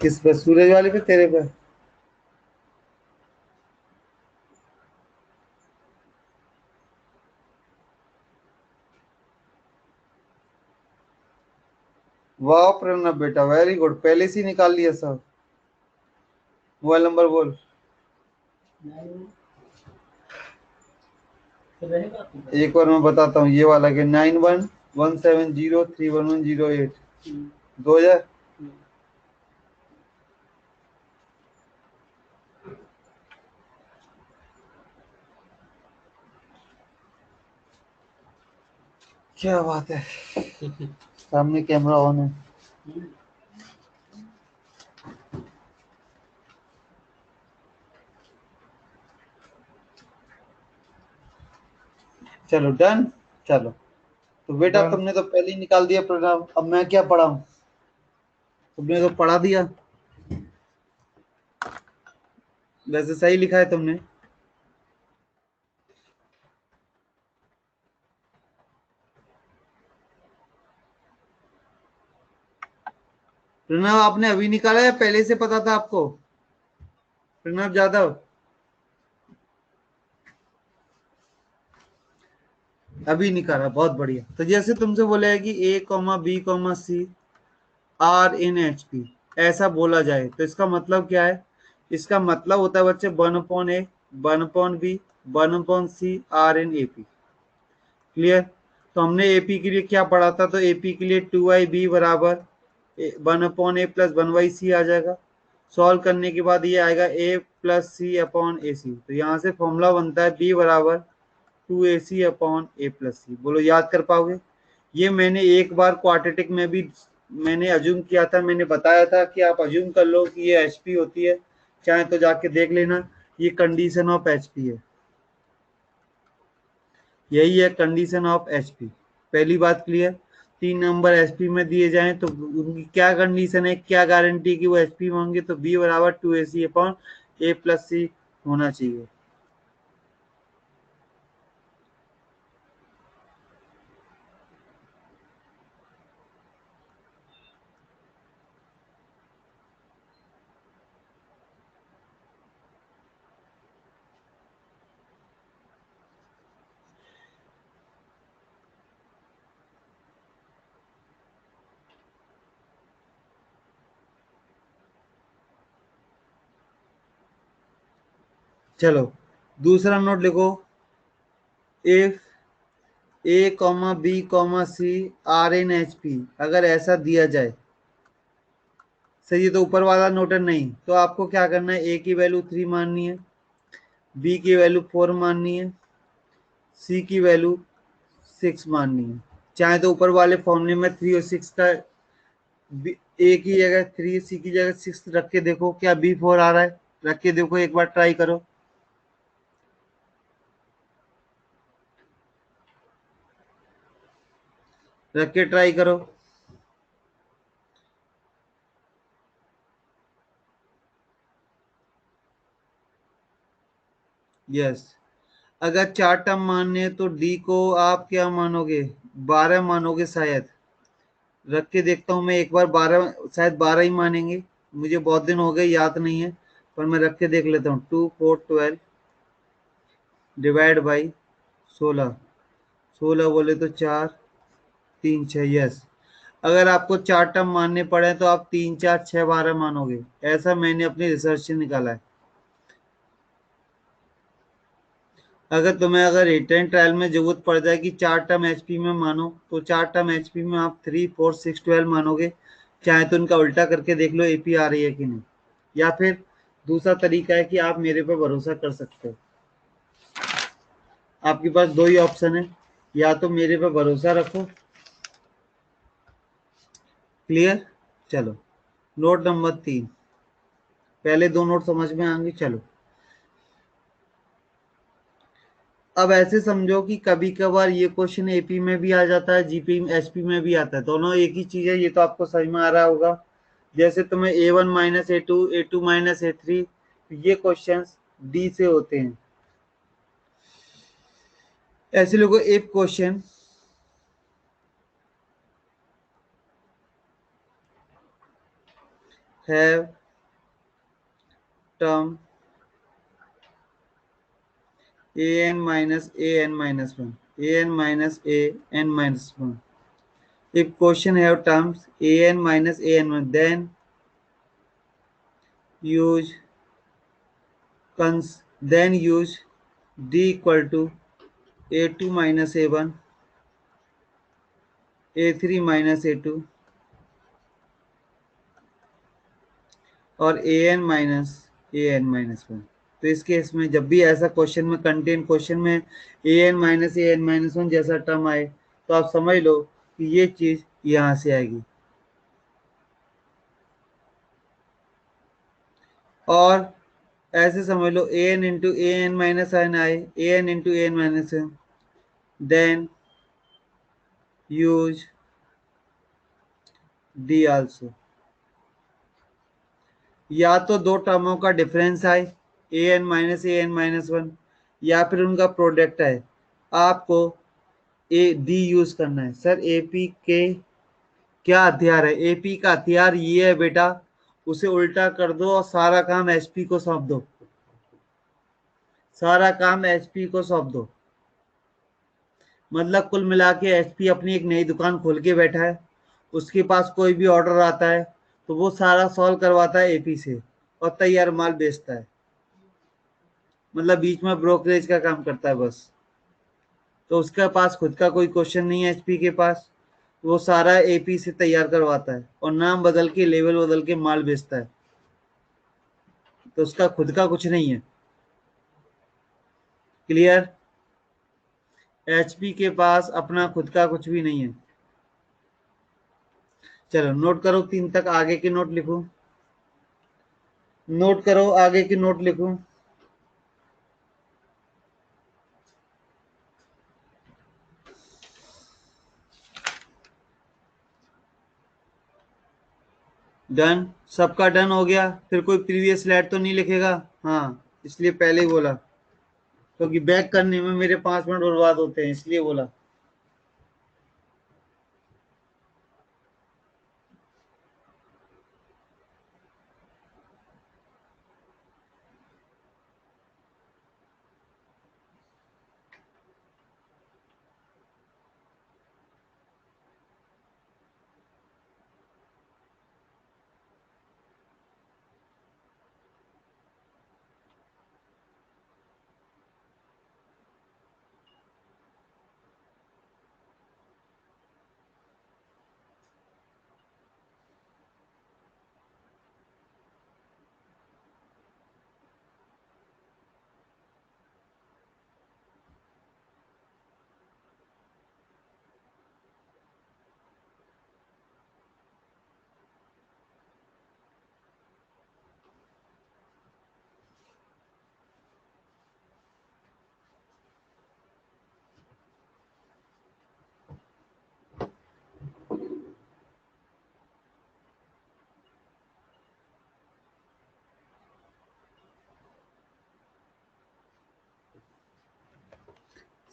किस पे, सूरज वाले पे, तेरे पे? वाह प्रणव बेटा, वेरी गुड, पहले से ही निकाल लिया सब। मोबाइल नंबर बोल। एक बार मैं बताता हूँ, ये वाला के 9117031108 2000। क्या बात है, सामने कैमरा ऑन है। चलो डन। चलो तो बेटा Done. तुमने तो पहले ही निकाल दिया प्रोग्राम, अब मैं क्या पढ़ाऊं, तुमने तो पढ़ा दिया। वैसे सही लिखा है तुमने। प्रणव आपने अभी निकाला या पहले से पता था आपको? प्रणव जाधव, अभी निकाला, बहुत बढ़िया। तो जैसे तुमसे बोला है कि A, B, C R in HP, ऐसा बोला जाए तो इसका मतलब क्या है? इसका मतलब होता है बच्चे 1/A, 1/B, 1/C R in AP। Clear? तो हमने AP के लिए क्या पढ़ा था, तो AP के लिए 2IB बराबर 1/A प्लस 1/C आ जाएगा। सॉल्व करने के बाद ये आएगा A+C/AC। तो यहाँ से फॉर्मूला बनता है B बराबर 2AC/A+C। बोलो याद कर पाओगे? ये मैंने एक बार क्वाड्रेटिक में भी मैंने अज्यूम किया था, मैंने बताया था कि आप अज्यूम कर लो कि ये HP होती है, चाहे तो जाके देख लेना। ये कंडीशन ऑफ HP है, यही है कंडीशन ऑफ HP। पहली बात क्लियर। 3 नंबर HP में दिए जाएं तो उनकी क्या कंडीशन है, क्या गारंटी कि वो HP में होंगे, तो B बराबर 2AC/A+C होना चाहिए। चलो दूसरा नोट लिखो। If A, B, C R in HP, अगर ऐसा दिया जाए, सही है, तो ऊपर वाला नोटेड नहीं, तो आपको क्या करना है, A की वैल्यू 3 माननी है, B की वैल्यू 4 माननी है, C की वैल्यू 6 माननी है। चाहे तो ऊपर वाले फॉर्मूले में 3 और 6 का A की जगह 3, C की जगह 6 रख के देखो क्या B4 आ रहा है, रख के देखो, एक बार ट्राई करो, रख के ट्राई करो। यस, अगर 4 टर्म मानने हैं तो D को आप क्या मानोगे, 12 मानोगे शायद। रख के देखता हूँ मैं एक बार, 12 शायद 12 ही मानेंगे, मुझे बहुत दिन हो गए, याद नहीं है, पर मैं रख के देख लेता हूँ। 2 4 12 डिवाइड बाई 16, 16 बोले तो 4 3 6। यस, अगर आपको 4 टर्म मानने पड़े तो आप 3 4 6 12 मानोगे, ऐसा मैंने अपनी रिसर्च से निकाला है। अगर तुम्हें अगर रिटर्न ट्रायल में जरूरत पड़ जाए कि 4 टर्म HP में मानो, तो 4 टर्म HP में आप 3 4 6 12 मानोगे, चाहे तो उनका उल्टा करके देख लो AP आ रही है कि नहीं। या फिर दूसरा तरीका है कि आप मेरे पर भरोसा कर सकते हो, आपके पास दो ही ऑप्शन है, या तो मेरे पर भरोसा रखो। क्लियर? चलो नोट नंबर 3, पहले दो नोट समझ में आएंगे। चलो अब ऐसे समझो कि कभी कभार ये क्वेश्चन एपी में भी आ जाता है, जीपी एसपी में भी आता है, दोनों एक ही चीज है, ये तो आपको समझ में आ रहा होगा। जैसे तुम्हें A1 - A2 A2 - A3, ये क्वेश्चंस डी से होते हैं। ऐसे लोगों एक question have term an - an-1 an-a-n-1. If question have terms an-an-1, then use use d equal to a2 - a1 a3 - a2 और an - an-1। तो इस केस में जब भी ऐसा क्वेश्चन में कंटेंट क्वेश्चन में an - an-1 जैसा टर्म आए तो आप समझ लो कि ये चीज यहां से आएगी। और ऐसे समझ लो an into an - आए, an into an - then use d also। या तो दो टर्मों का डिफरेंस आए an - an-1 या फिर उनका प्रोडक्ट है, आपको ए डी यूज करना है। सर एपी के क्या हथियार है? एपी का हथियार ये है बेटा, उसे उल्टा कर दो और सारा काम एसपी को सौंप दो, सारा काम एसपी को सौंप दो। मतलब कुल मिला के एसपी अपनी एक नई दुकान खोल के बैठा है, उसके पास कोई भी ऑर्डर आता है तो वो सारा सॉल्व करवाता है एपी से और तैयार माल बेचता है। मतलब बीच में ब्रोकरेज का काम करता है बस। तो उसके पास खुद का कोई क्वेश्चन नहीं है एचपी के पास, वो सारा एपी से तैयार करवाता है और नाम बदल के लेवल बदल के माल बेचता है। तो उसका खुद का कुछ नहीं है। क्लियर? एचपी के पास अपना खुद का कुछ भी नहीं है। चलो नोट करो, 3 तक आगे के नोट लिखो, नोट करो आगे की नोट लिखो। डन, सबका डन हो गया? फिर कोई प्रीवियस स्लाइड तो नहीं लिखेगा? हाँ, इसलिए पहले ही बोला, क्योंकि बैक करने में मेरे 5 मिनट बर्बाद होते हैं, इसलिए बोला।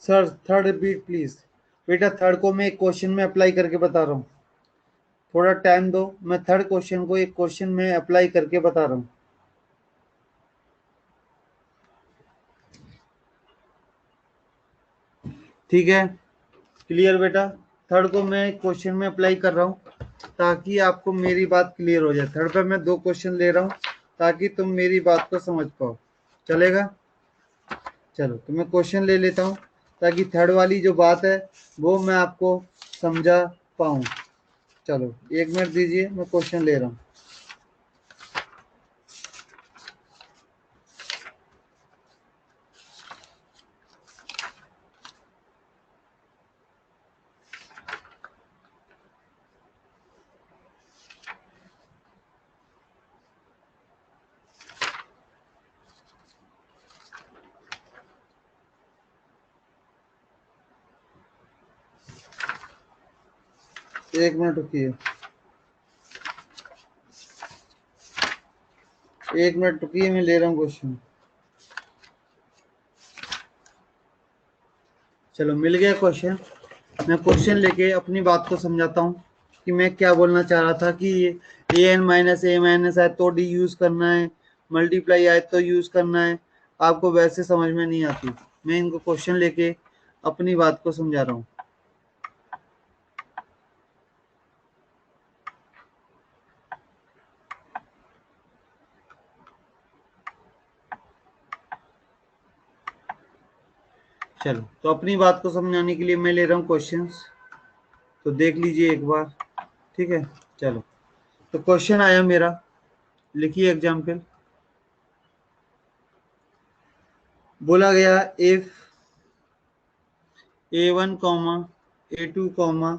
Sir third repeat please. बेटा थर्ड को मैं एक क्वेश्चन में अप्लाई करके बता रहा हूँ, थोड़ा टाइम दो, मैं थर्ड क्वेश्चन को एक क्वेश्चन में अप्लाई करके बता रहा हूँ। ठीक है? क्लियर बेटा? थर्ड को मैं क्वेश्चन में अप्लाई कर रहा हूँ ताकि आपको मेरी बात क्लियर हो जाए। थर्ड पे मैं 2 क्वेश्चन ले रहा हूँ ताकि तुम मेरी बात को समझ पाओ। चलेगा? चलो तो मैं क्वेश्चन ले लेता हूँ ताकि थर्ड वाली जो बात है वो मैं आपको समझा पाऊँ। चलो 1 मिनट दीजिए, मैं क्वेश्चन ले रहा हूँ। एक मिनट रुकिए, एक मिनट रुकिए, मैं ले रहा हूँ क्वेश्चन। चलो मिल गया क्वेश्चन। मैं क्वेश्चन लेके अपनी बात को समझाता हूँ कि मैं क्या बोलना चाह रहा था कि ए एन माइनस ए माइनस आए तो डी यूज करना है, मल्टीप्लाई आए तो यूज करना है, आपको वैसे समझ में नहीं आती। मैं इनको क्वेश्चन लेके अपनी बात को समझा रहा हूँ। चलो तो अपनी बात को समझाने के लिए मैं ले रहा हूँ क्वेश्चंस, तो देख लीजिए एक बार, ठीक है। चलो तो क्वेश्चन आया मेरा, लिखिए एग्जाम्पल। बोला गया if A1 comma A2 comma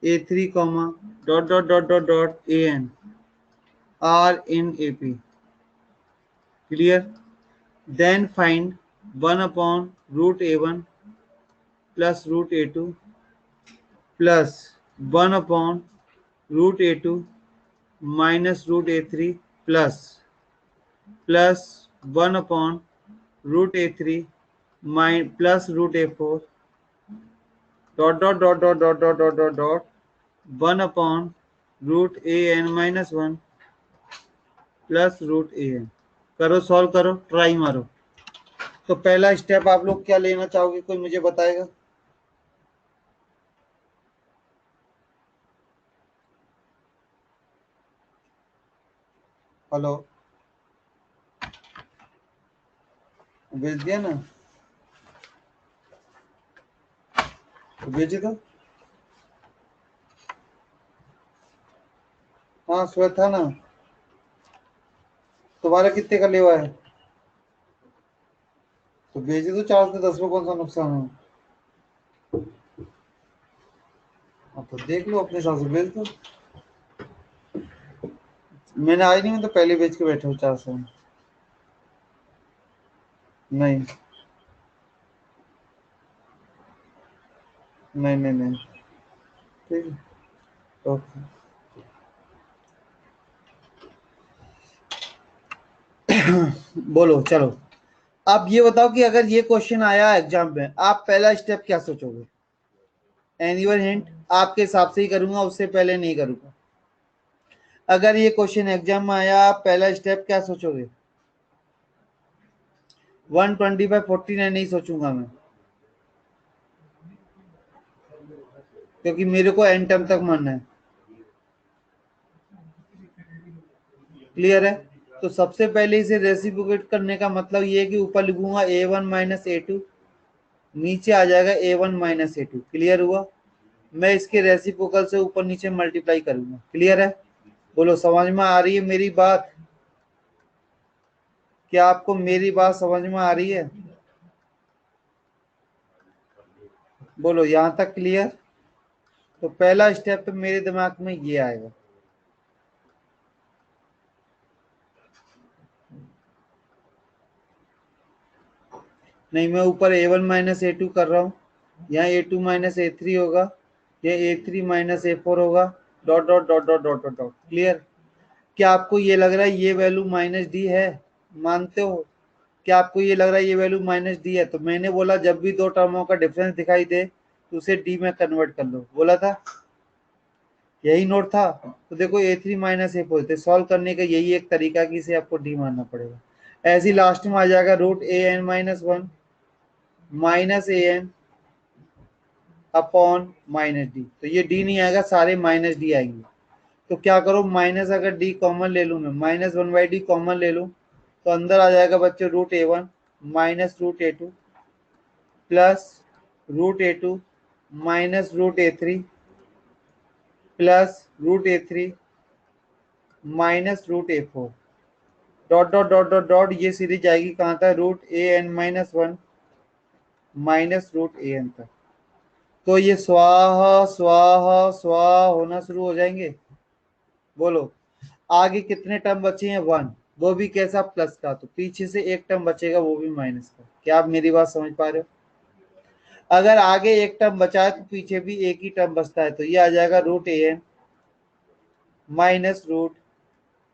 A3 comma dot dot dot dot dot AN are in AP, clear, then find 1 upon root A1 plus root A2 plus 1 upon root A2 minus root A3 plus 1 upon root A3 plus root A4 dot dot dot dot dot dot dot dot dot 1 upon root AN minus 1 plus root AN। करो, सॉल्व करो, ट्राई मारो। तो पहला स्टेप आप लोग क्या लेना चाहोगे, कोई मुझे बताएगा? हेलो, भेज दिया ना, तो भेजे दो। हाँ सुबह था ना। तुम्हारा कितने का लेवा है? तो भेजे दो, 4 से 10 में कौन सा नुकसान है? हाँ तो देख लो अपने हिसाब से भेज दो। मैंने आज नहीं, मैं तो पहले भेज के बैठा हूँ 400 में। नहीं नहीं नहीं नहीं, ठीक है, ओके। बोलो चलो, आप ये बताओ कि अगर ये क्वेश्चन आया एग्जाम में, आप पहला स्टेप क्या सोचोगे? Anyone hint? आपके हिसाब से ही करूंगा, उससे पहले नहीं करूंगा। अगर ये क्वेश्चन एग्जाम में आया, आप पहला स्टेप क्या सोचोगे? 125 49 नहीं सोचूंगा मैं, क्योंकि मेरे को एंड टर्म तक मानना है। क्लियर है? तो सबसे पहले इसे रेसिप्रोकेट करने का मतलब ये है कि ऊपर लिखूंगा A1 माइनस A2, नीचे आ जाएगा A1 माइनस A2। क्लियर हुआ? मैं इसके रेसिप्रोकल से ऊपर नीचे मल्टीप्लाई करूंगा। क्लियर है? बोलो, समझ में आ रही है मेरी बात? क्या आपको मेरी बात समझ में आ रही है? बोलो, यहां तक क्लियर? तो पहला स्टेप तो मेरे दिमाग में ये आएगा। नहीं, मैं ऊपर A1 माइनस A2 कर रहा हूँ, यहाँ A2 माइनस A3 होगा, ये A3 माइनस A4 होगा, dot dot dot dot dot dot dot. Clear? क्या आपको ये लग रहा है ये वैल्यू माइनस डी है? मानते हो? क्या आपको ये लग रहा है ये वैल्यू माइनस डी है? तो मैंने बोला जब भी दो टर्मों का डिफरेंस दिखाई दे तो उसे डी में कन्वर्ट कर लो, बोला था। यही नोट था। तो देखो A3 माइनस A4 थे, सॉल्व करने का यही एक तरीका कि इसे आपको डी मानना पड़ेगा। ऐसे ही लास्ट में आ जाएगा root AN minus 1 minus AN upon minus d. तो ये डी नहीं आएगा, सारे माइनस डी आएंगे। तो क्या करो, माइनस अगर डी कॉमन ले लूँ, मैं माइनस 1/d कॉमन ले लूँ, तो अंदर आ जाएगा बच्चों root A1 minus root A2 plus root A2 minus root A3 plus root A3 minus root A4 dot dot dot dot dot. ये सीरीज जाएगी कहाँ तक? Root AN minus 1 minus root AN तक। तो ये स्वाहा स्वाहा स्वाहा होना शुरू हो जाएंगे। बोलो, आगे कितने टर्म बचे हैं? 1, वो भी कैसा? प्लस का। तो पीछे से एक टर्म बचेगा, वो भी माइनस का। क्या आप मेरी बात समझ पा रहे हो? अगर आगे एक टर्म बचा है तो पीछे भी एक ही टर्म बचता है, तो ये आ जाएगा root A n minus root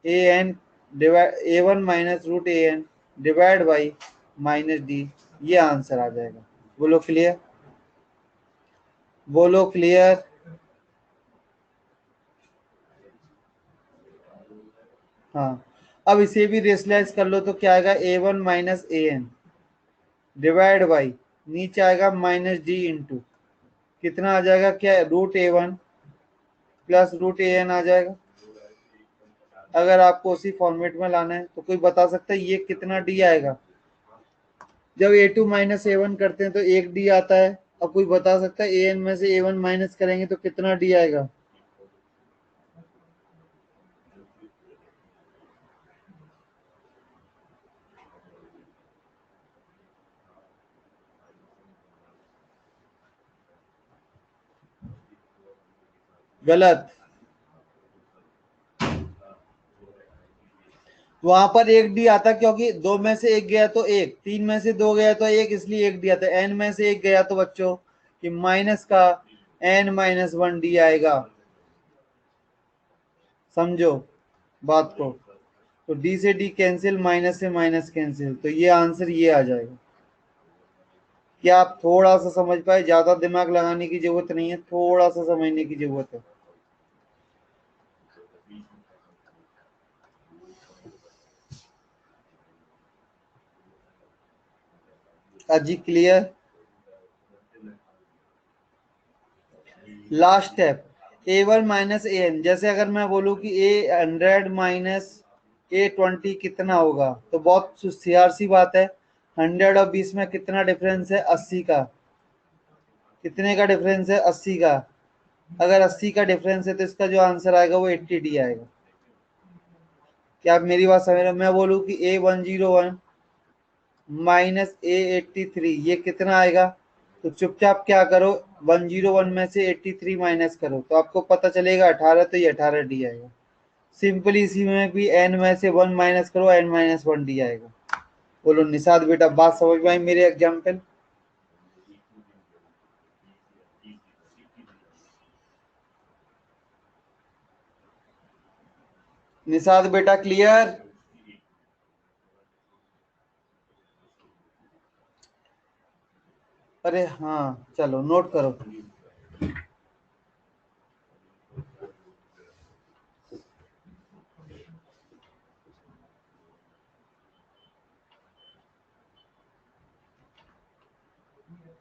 A N divide a one minus root A N divide by minus d. ये आंसर आ जाएगा। बोलो क्लियर, बोलो क्लियर। हाँ, अब इसे भी रेशनलाइज कर लो तो क्या आएगा, A one minus A N divide by नीचे आएगा माइनस डी इंटू कितना आ जाएगा, क्या रूट ए वन प्लस रूट ए एन आ जाएगा। अगर आपको उसी फॉर्मेट में लाना है तो कोई बता सकता है ये कितना डी आएगा। जब ए टू माइनस ए वन करते हैं तो एक डी आता है। अब कोई बता सकता है ए एन में से ए वन माइनस करेंगे तो कितना डी आएगा। गलत, वहां पर एक डी आता क्योंकि दो में से एक गया तो एक, तीन में से दो गया तो एक, इसलिए एक डी आता है। एन में से एक गया तो बच्चों कि माइनस का एन माइनस वन डी आएगा। समझो बात को। तो डी से डी कैंसिल, माइनस से माइनस कैंसिल, तो ये आंसर ये आ जाएगा। क्या आप थोड़ा सा समझ पाए, ज्यादा दिमाग लगाने की जरूरत नहीं है, थोड़ा सा समझने की जरूरत है। अजी clear. Last step A one minus A N. जैसे अगर मैं बोलूं कि ए हंड्रेड माइनस ए ट्वेंटी कितना होगा, तो बहुत सी बात है। हंड्रेड और बीस में कितना डिफरेंस है, 80 का। कितने का डिफरेंस है, 80 का। अगर 80 का डिफरेंस है तो इसका जो आंसर आएगा वो 80 डी आएगा। क्या आप मेरी बात समझ रहे हो। मैं बोलूं कि A one zero one minus A eighty three ये कितना आएगा, तो चुपचाप क्या करो, 101 में से 83 माइनस करो तो आपको पता चलेगा 18, तो ये 18 डी आएगा। सिंपली इसी में भी एन में से वन माइनस करो, एन माइनस वन डी आएगा। बोलो निषाद बेटा, बात समझ में आई मेरे एग्जाम्पल। निषाद बेटा क्लियर। अरे हाँ चलो नोट करो।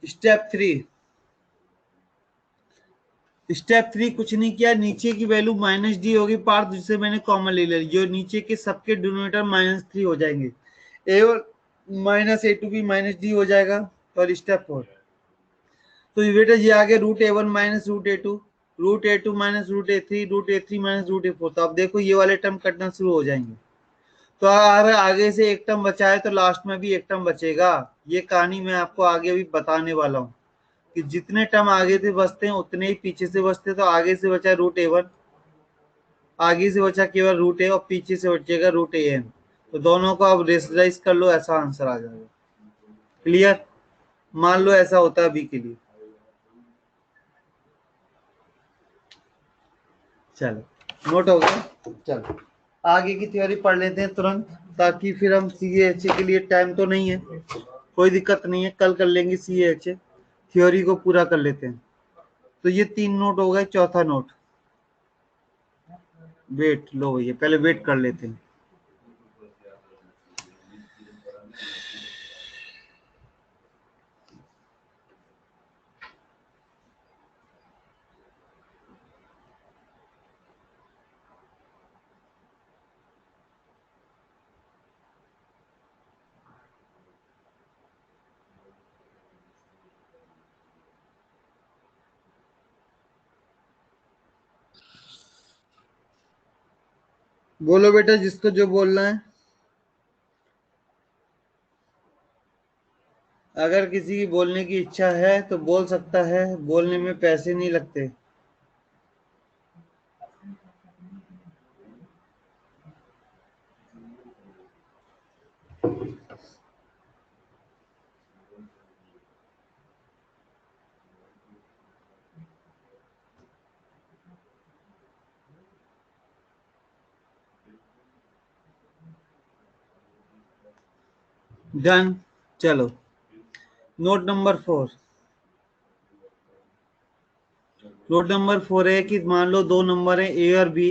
स्टेप थ्री, स्टेप थ्री कुछ नहीं किया, नीचे की वैल्यू माइनस डी होगी पार्ट जिसे मैंने कॉमन ले लिया, जो नीचे के सबके डिनोमिनेटर माइनस थ्री हो जाएंगे, ए और माइनस ए टू भी माइनस डी हो जाएगा। और स्टेप फोर, तो ये बेटा ये आगे root A one minus root a two minus root a three minus root a four. तो अब देखो ये वाले टर्म कटना शुरू हो जाएंगे। तो अगर आगे से एक टर्म बचा है तो लास्ट में भी एक टर्म बचेगा। ये कहानी मैं आपको आगे भी बताने वाला हूँ कि जितने टर्म आगे से बचते हैं उतने ही पीछे से बचते हैं। तो आगे से बचा रूट ए वन, आगे से बचा केवल रूट ए और पीछे से बचेगा रूट ए एन। तो दोनों को अब रेशनलाइज कर लो, ऐसा आंसर आ जाएगा। क्लियर, मान लो ऐसा होता है अभी के लिए। चलो नोट हो गया। चलो आगे की थ्योरी पढ़ लेते हैं तुरंत, ताकि फिर हम सी एच के लिए टाइम तो नहीं है, कोई दिक्कत नहीं है, कल कर लेंगे सी एच, थ्योरी को पूरा कर लेते हैं। तो ये तीन नोट हो गए, चौथा नोट वेट लो भैया, पहले वेट कर लेते हैं। बोलो बेटा जिसको जो बोलना है। अगर किसी की बोलने की इच्छा है तो बोल सकता है, बोलने में पैसे नहीं लगते। डन। चलो नोट नंबर 4। नोट नंबर 4 है कि मान लो दो नंबर है ए और बी।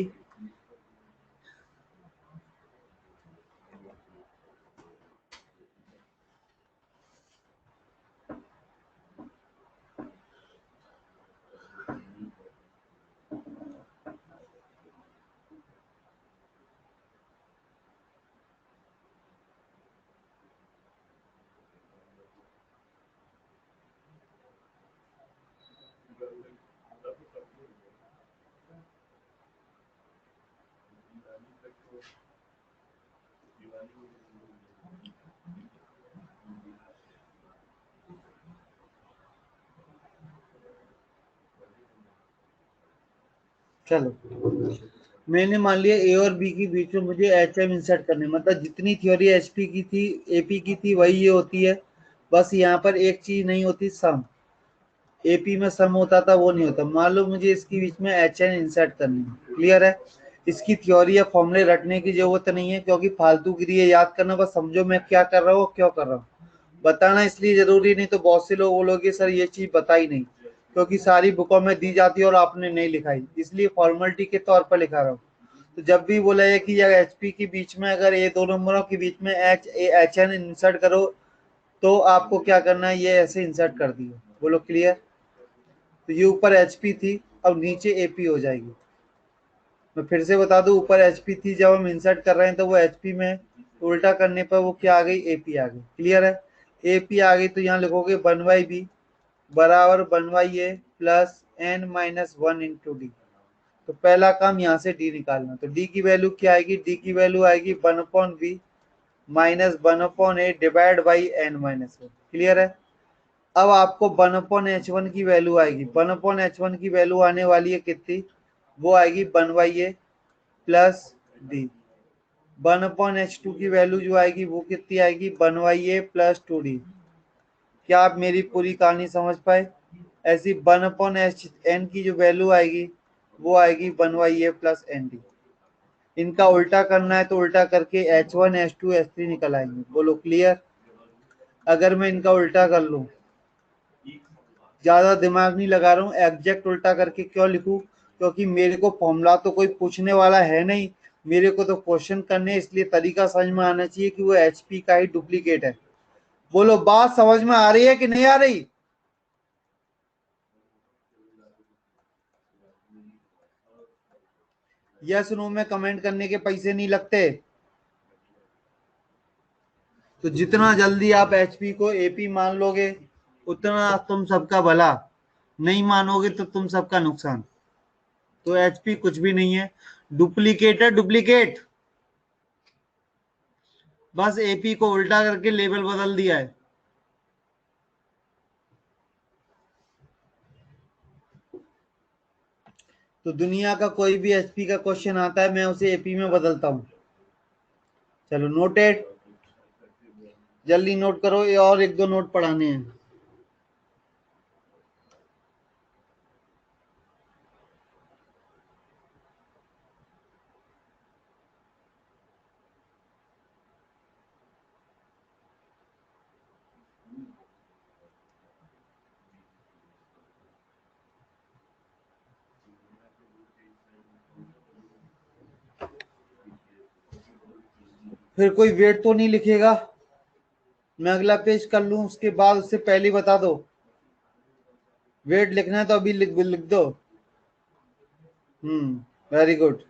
चलो मैंने मान लिया ए और बी के बीच में मुझे एच एम इंसर्ट करने, मतलब जितनी थ्योरी एचपी की थी एपी की थी वही ये होती है। बस यहाँ पर एक चीज नहीं होती, सम। एपी में सम होता था, वो नहीं होता। मान लो मुझे इसके बीच में एच एन इंसर्ट करनी है, क्लियर है। इसकी थ्योरी या फॉर्मूले रटने की जरूरत नहीं है, क्योंकि फालतू गिरी है याद करना, बस समझो मैं क्या कर रहा हूँ क्यों कर रहा हूँ। बताना इसलिए जरूरी नहीं तो बहुत से लोग बोलोगे सर ये चीज बताई नहीं, क्योंकि सारी बुकों में दी जाती है और आपने नहीं लिखाई, इसलिए फॉर्मेलिटी के तौर पर लिखा रहा हूँ। तो जब भी बोला है कि यार एचपी के बीच में अगर ये दो नंबरों के बीच में एच एन इंसर्ट करो तो आपको क्या करना है, ये ऐसे इंसर्ट कर दिए। बोलो क्लियर। तो ये ऊपर एचपी थी, अब नीचे एपी हो जाएगी। मैं फिर से बता दूं, ऊपर एचपी थी, जब हम इंसर्ट कर रहे हैं तो वो एचपी में, उल्टा करने पर वो क्या आ गई, एपी आ गई। क्लियर है। एपी आ गई तो यहाँ लिखोगे 1/b बराबर 1/a plus n minus 1 into D. तो पहला काम यहाँ से डी निकालना, तो डी की वैल्यू क्या आएगी, डी की वैल्यू आएगी 1/b minus 1/a divide by n minus 1। Clear है। अब आपको 1/h1 की वैल्यू आएगी, 1/h1 की वैल्यू आने वाली है कितनी, वो आएगी 1/a प्लस डी। 1/h2 की वैल्यू जो आएगी वो कितनी आएगी, 1/a प्लस 2d। क्या आप मेरी पूरी कहानी समझ पाए। ऐसी 1/hn की जो वैल्यू आएगी वो आएगी 1/a प्लस एन डी। इनका उल्टा करना है तो उल्टा करके h1 h2 h3 निकल आएंगे। बोलो क्लियर। अगर मैं इनका उल्टा कर लूं, ज्यादा दिमाग नहीं लगा रहा हूँ, एग्जैक्ट उल्टा करके क्यों लिखूं, क्योंकि मेरे को फॉर्मूला तो कोई पूछने वाला है नहीं, मेरे को तो क्वेश्चन करने, इसलिए तरीका समझ में आना चाहिए कि वो एचपी का ही डुप्लीकेट है। बोलो बात समझ में आ रही है कि नहीं आ रही। यस नो में कमेंट करने के पैसे नहीं लगते। तो जितना जल्दी आप एचपी को एपी मान लोगे उतना तुम सबका भला, नहीं मानोगे तो तुम सबका नुकसान। तो एचपी कुछ भी नहीं है, डुप्लीकेट है, डुप्लीकेट। बस एपी को उल्टा करके लेवल बदल दिया है। तो दुनिया का कोई भी एचपी का क्वेश्चन आता है मैं उसे एपी में बदलता हूं। चलो नोटेड, जल्दी नोट करो, ये और एक दो नोट पढ़ाने हैं। फिर कोई वेट तो नहीं लिखेगा, मैं अगला पेज कर लूं उसके बाद, उससे पहले बता दो। वेट लिखना है तो अभी लिख दो। Very good.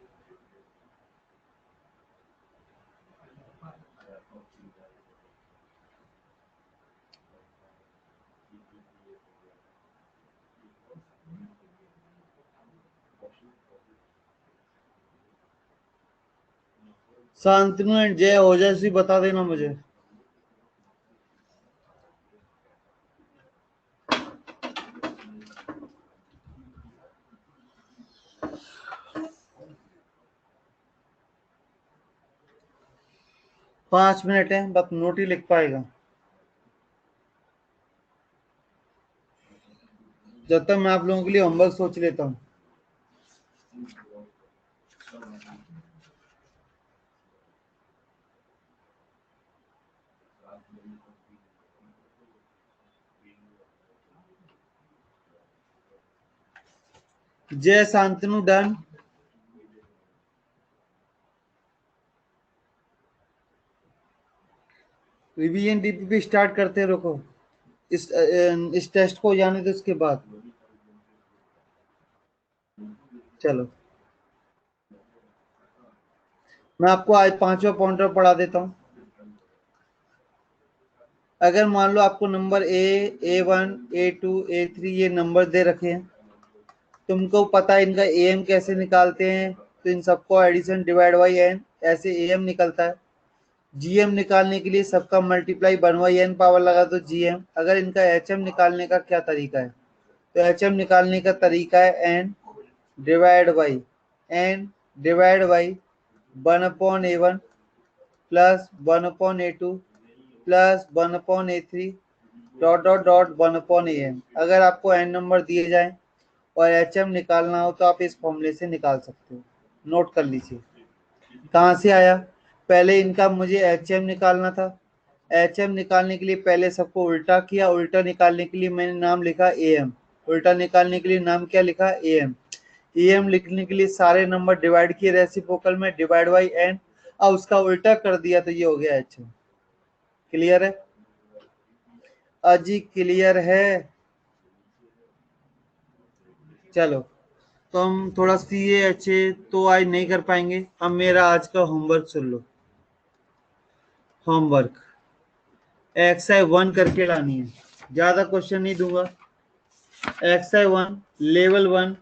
शांतनु एंड जय हो जैसी बता देना मुझे। पांच मिनट है, बस नोट ही लिख पाएगा। जब तक मैं आप लोगों के लिए होमवर्क सोच लेता हूँ। जय Shantanu done. Revision DPP start करते रुको, इस टेस्ट को जाने दो उसके बाद। चलो मैं आपको आज 5वां पॉइंटर पढ़ा देता हूं। अगर मान लो आपको नंबर A1 A2 A3 ये नंबर दे रखे हैं, तुमको पता है इनका AM कैसे निकालते हैं, तो इन सबको एडिशन डिवाइड बाई n ऐसे AM निकलता है। GM निकालने के लिए सबका मल्टीप्लाई 1/n पावर लगा दो GM। अगर इनका HM निकालने का क्या तरीका है, तो HM निकालने का तरीका है n divide by 1/A1 plus 1/A2 plus 1/A3 dot dot dot 1/an। अगर आपको n नंबर दिए जाए और HM निकालना हो तो आप इस फॉर्मूले से निकाल सकते हो। नोट कर लीजिए कहाँ से आया। पहले इनका मुझे HM निकालना था। HM निकालने के लिए पहले सबको उल्टा किया, उल्टा निकालने के लिए मैंने नाम लिखा AM, उल्टा निकालने के लिए नाम क्या लिखा AM। AM लिखने के लिए सारे नंबर डिवाइड किए रेसिप्रोकल में, डिवाइड बाई n, अब उसका उल्टा कर दिया तो ये हो गया HM। क्लियर है अजी, क्लियर है। चलो तो हम थोड़ा CA तो आज नहीं कर पाएंगे। अब मेरा आज का होमवर्क सुन लो। होमवर्क एक्सरसाइज 1 करके लानी है, ज्यादा क्वेश्चन नहीं दूंगा। एक्सरसाइज 1 लेवल 1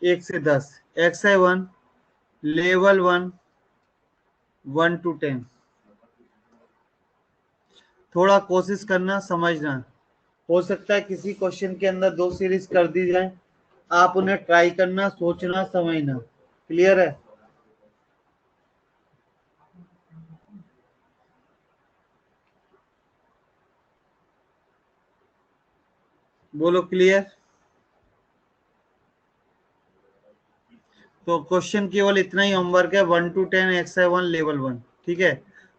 1 से 10। Exercise 1 level 1 1 to 10। थोड़ा कोशिश करना समझना, हो सकता है किसी क्वेश्चन के अंदर 2 सीरीज कर दी जाए, आप उन्हें ट्राई करना, सोचना, समझना। क्लियर है। बोलो क्लियर। तो क्वेश्चन केवल इतना ही होमवर्क है, 1 to 10 एक्सरसाइज 1 लेवल 1। ठीक है,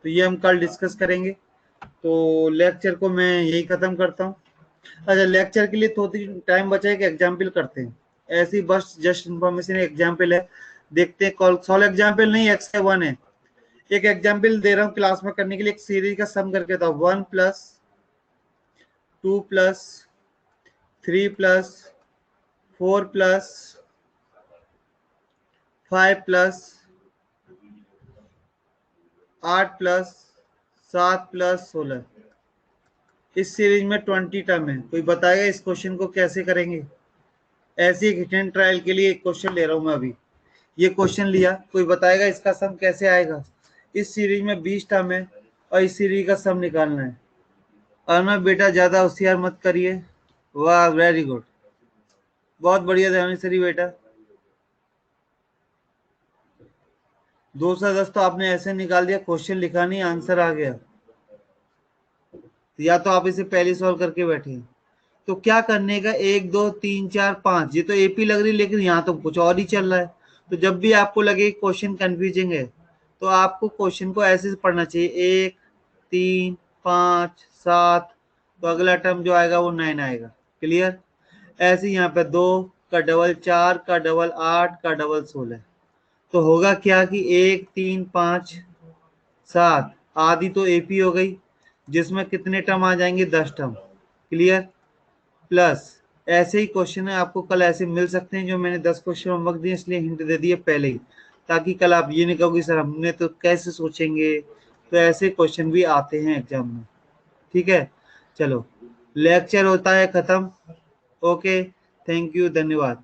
तो ये हम कल डिस्कस करेंगे। तो लेक्चर को मैं यही खत्म करता हूँ। अच्छा, लेक्चर के लिए थोड़ी टाइम बचा है कि एग्जाम्पल करते हैं, ऐसी बस जस्ट इन्फॉर्मेशन एग्जाम्पल है, देखते हैं। कॉल सॉल्व एग्जाम्पल नहीं, एक्सरसाइज 1 है। एक एग्जाम्पल दे रहा हूँ क्लास में करने के लिए, एक सीरीज का सम करके था। 1 + 2 + 3 + 4 + 5 + 8 + 7 + 16। इस सीरीज में 20 टर्म है। कोई बताएगा इस क्वेश्चन को कैसे करेंगे। ऐसे एक हिट एंड ट्रायल के लिए एक क्वेश्चन ले रहा हूं मैं अभी। ये क्वेश्चन लिया, कोई बताएगा इसका सम कैसे आएगा। इस सीरीज में 20 टर्म है और इस सीरीज का सम निकालना है। अर्नब बेटा ज्यादा होशियार मत करिए। वाह, वेरी गुड, बहुत बढ़िया ध्यानेश्वरी बेटा। 210 तो आपने ऐसे निकाल दिया, क्वेश्चन लिखा नहीं, आंसर आ गया। या तो आप इसे पहले सॉल्व करके बैठे हैं। तो क्या करने का, 1 2 3 4 5, ये तो AP लग रही है, लेकिन यहाँ तो कुछ और ही चल रहा है। तो जब भी आपको लगे क्वेश्चन कंफ्यूजिंग है, तो आपको क्वेश्चन को ऐसे पढ़ना चाहिए, 1 3 5 7, तो अगला टर्म जो आएगा वो 9 आएगा। क्लियर। ऐसे यहाँ पे 2 का डबल 4 का डबल 8 का डबल 16। तो होगा क्या कि 1 3 5 7, आधी तो AP हो गई, जिसमें कितने टर्म आ जाएंगे, 10 टर्म। क्लियर। प्लस ऐसे ही क्वेश्चन है, आपको कल ऐसे मिल सकते हैं, जो मैंने 10 क्वेश्चन होमवर्क दिए, इसलिए हिंट दे दिए पहले ही, ताकि कल आप ये नहीं कहोगे सर हमने तो कैसे सोचेंगे। तो ऐसे क्वेश्चन भी आते हैं एग्जाम में। ठीक है, चलो लेक्चर होता है खत्म। ओके, थैंक यू, धन्यवाद।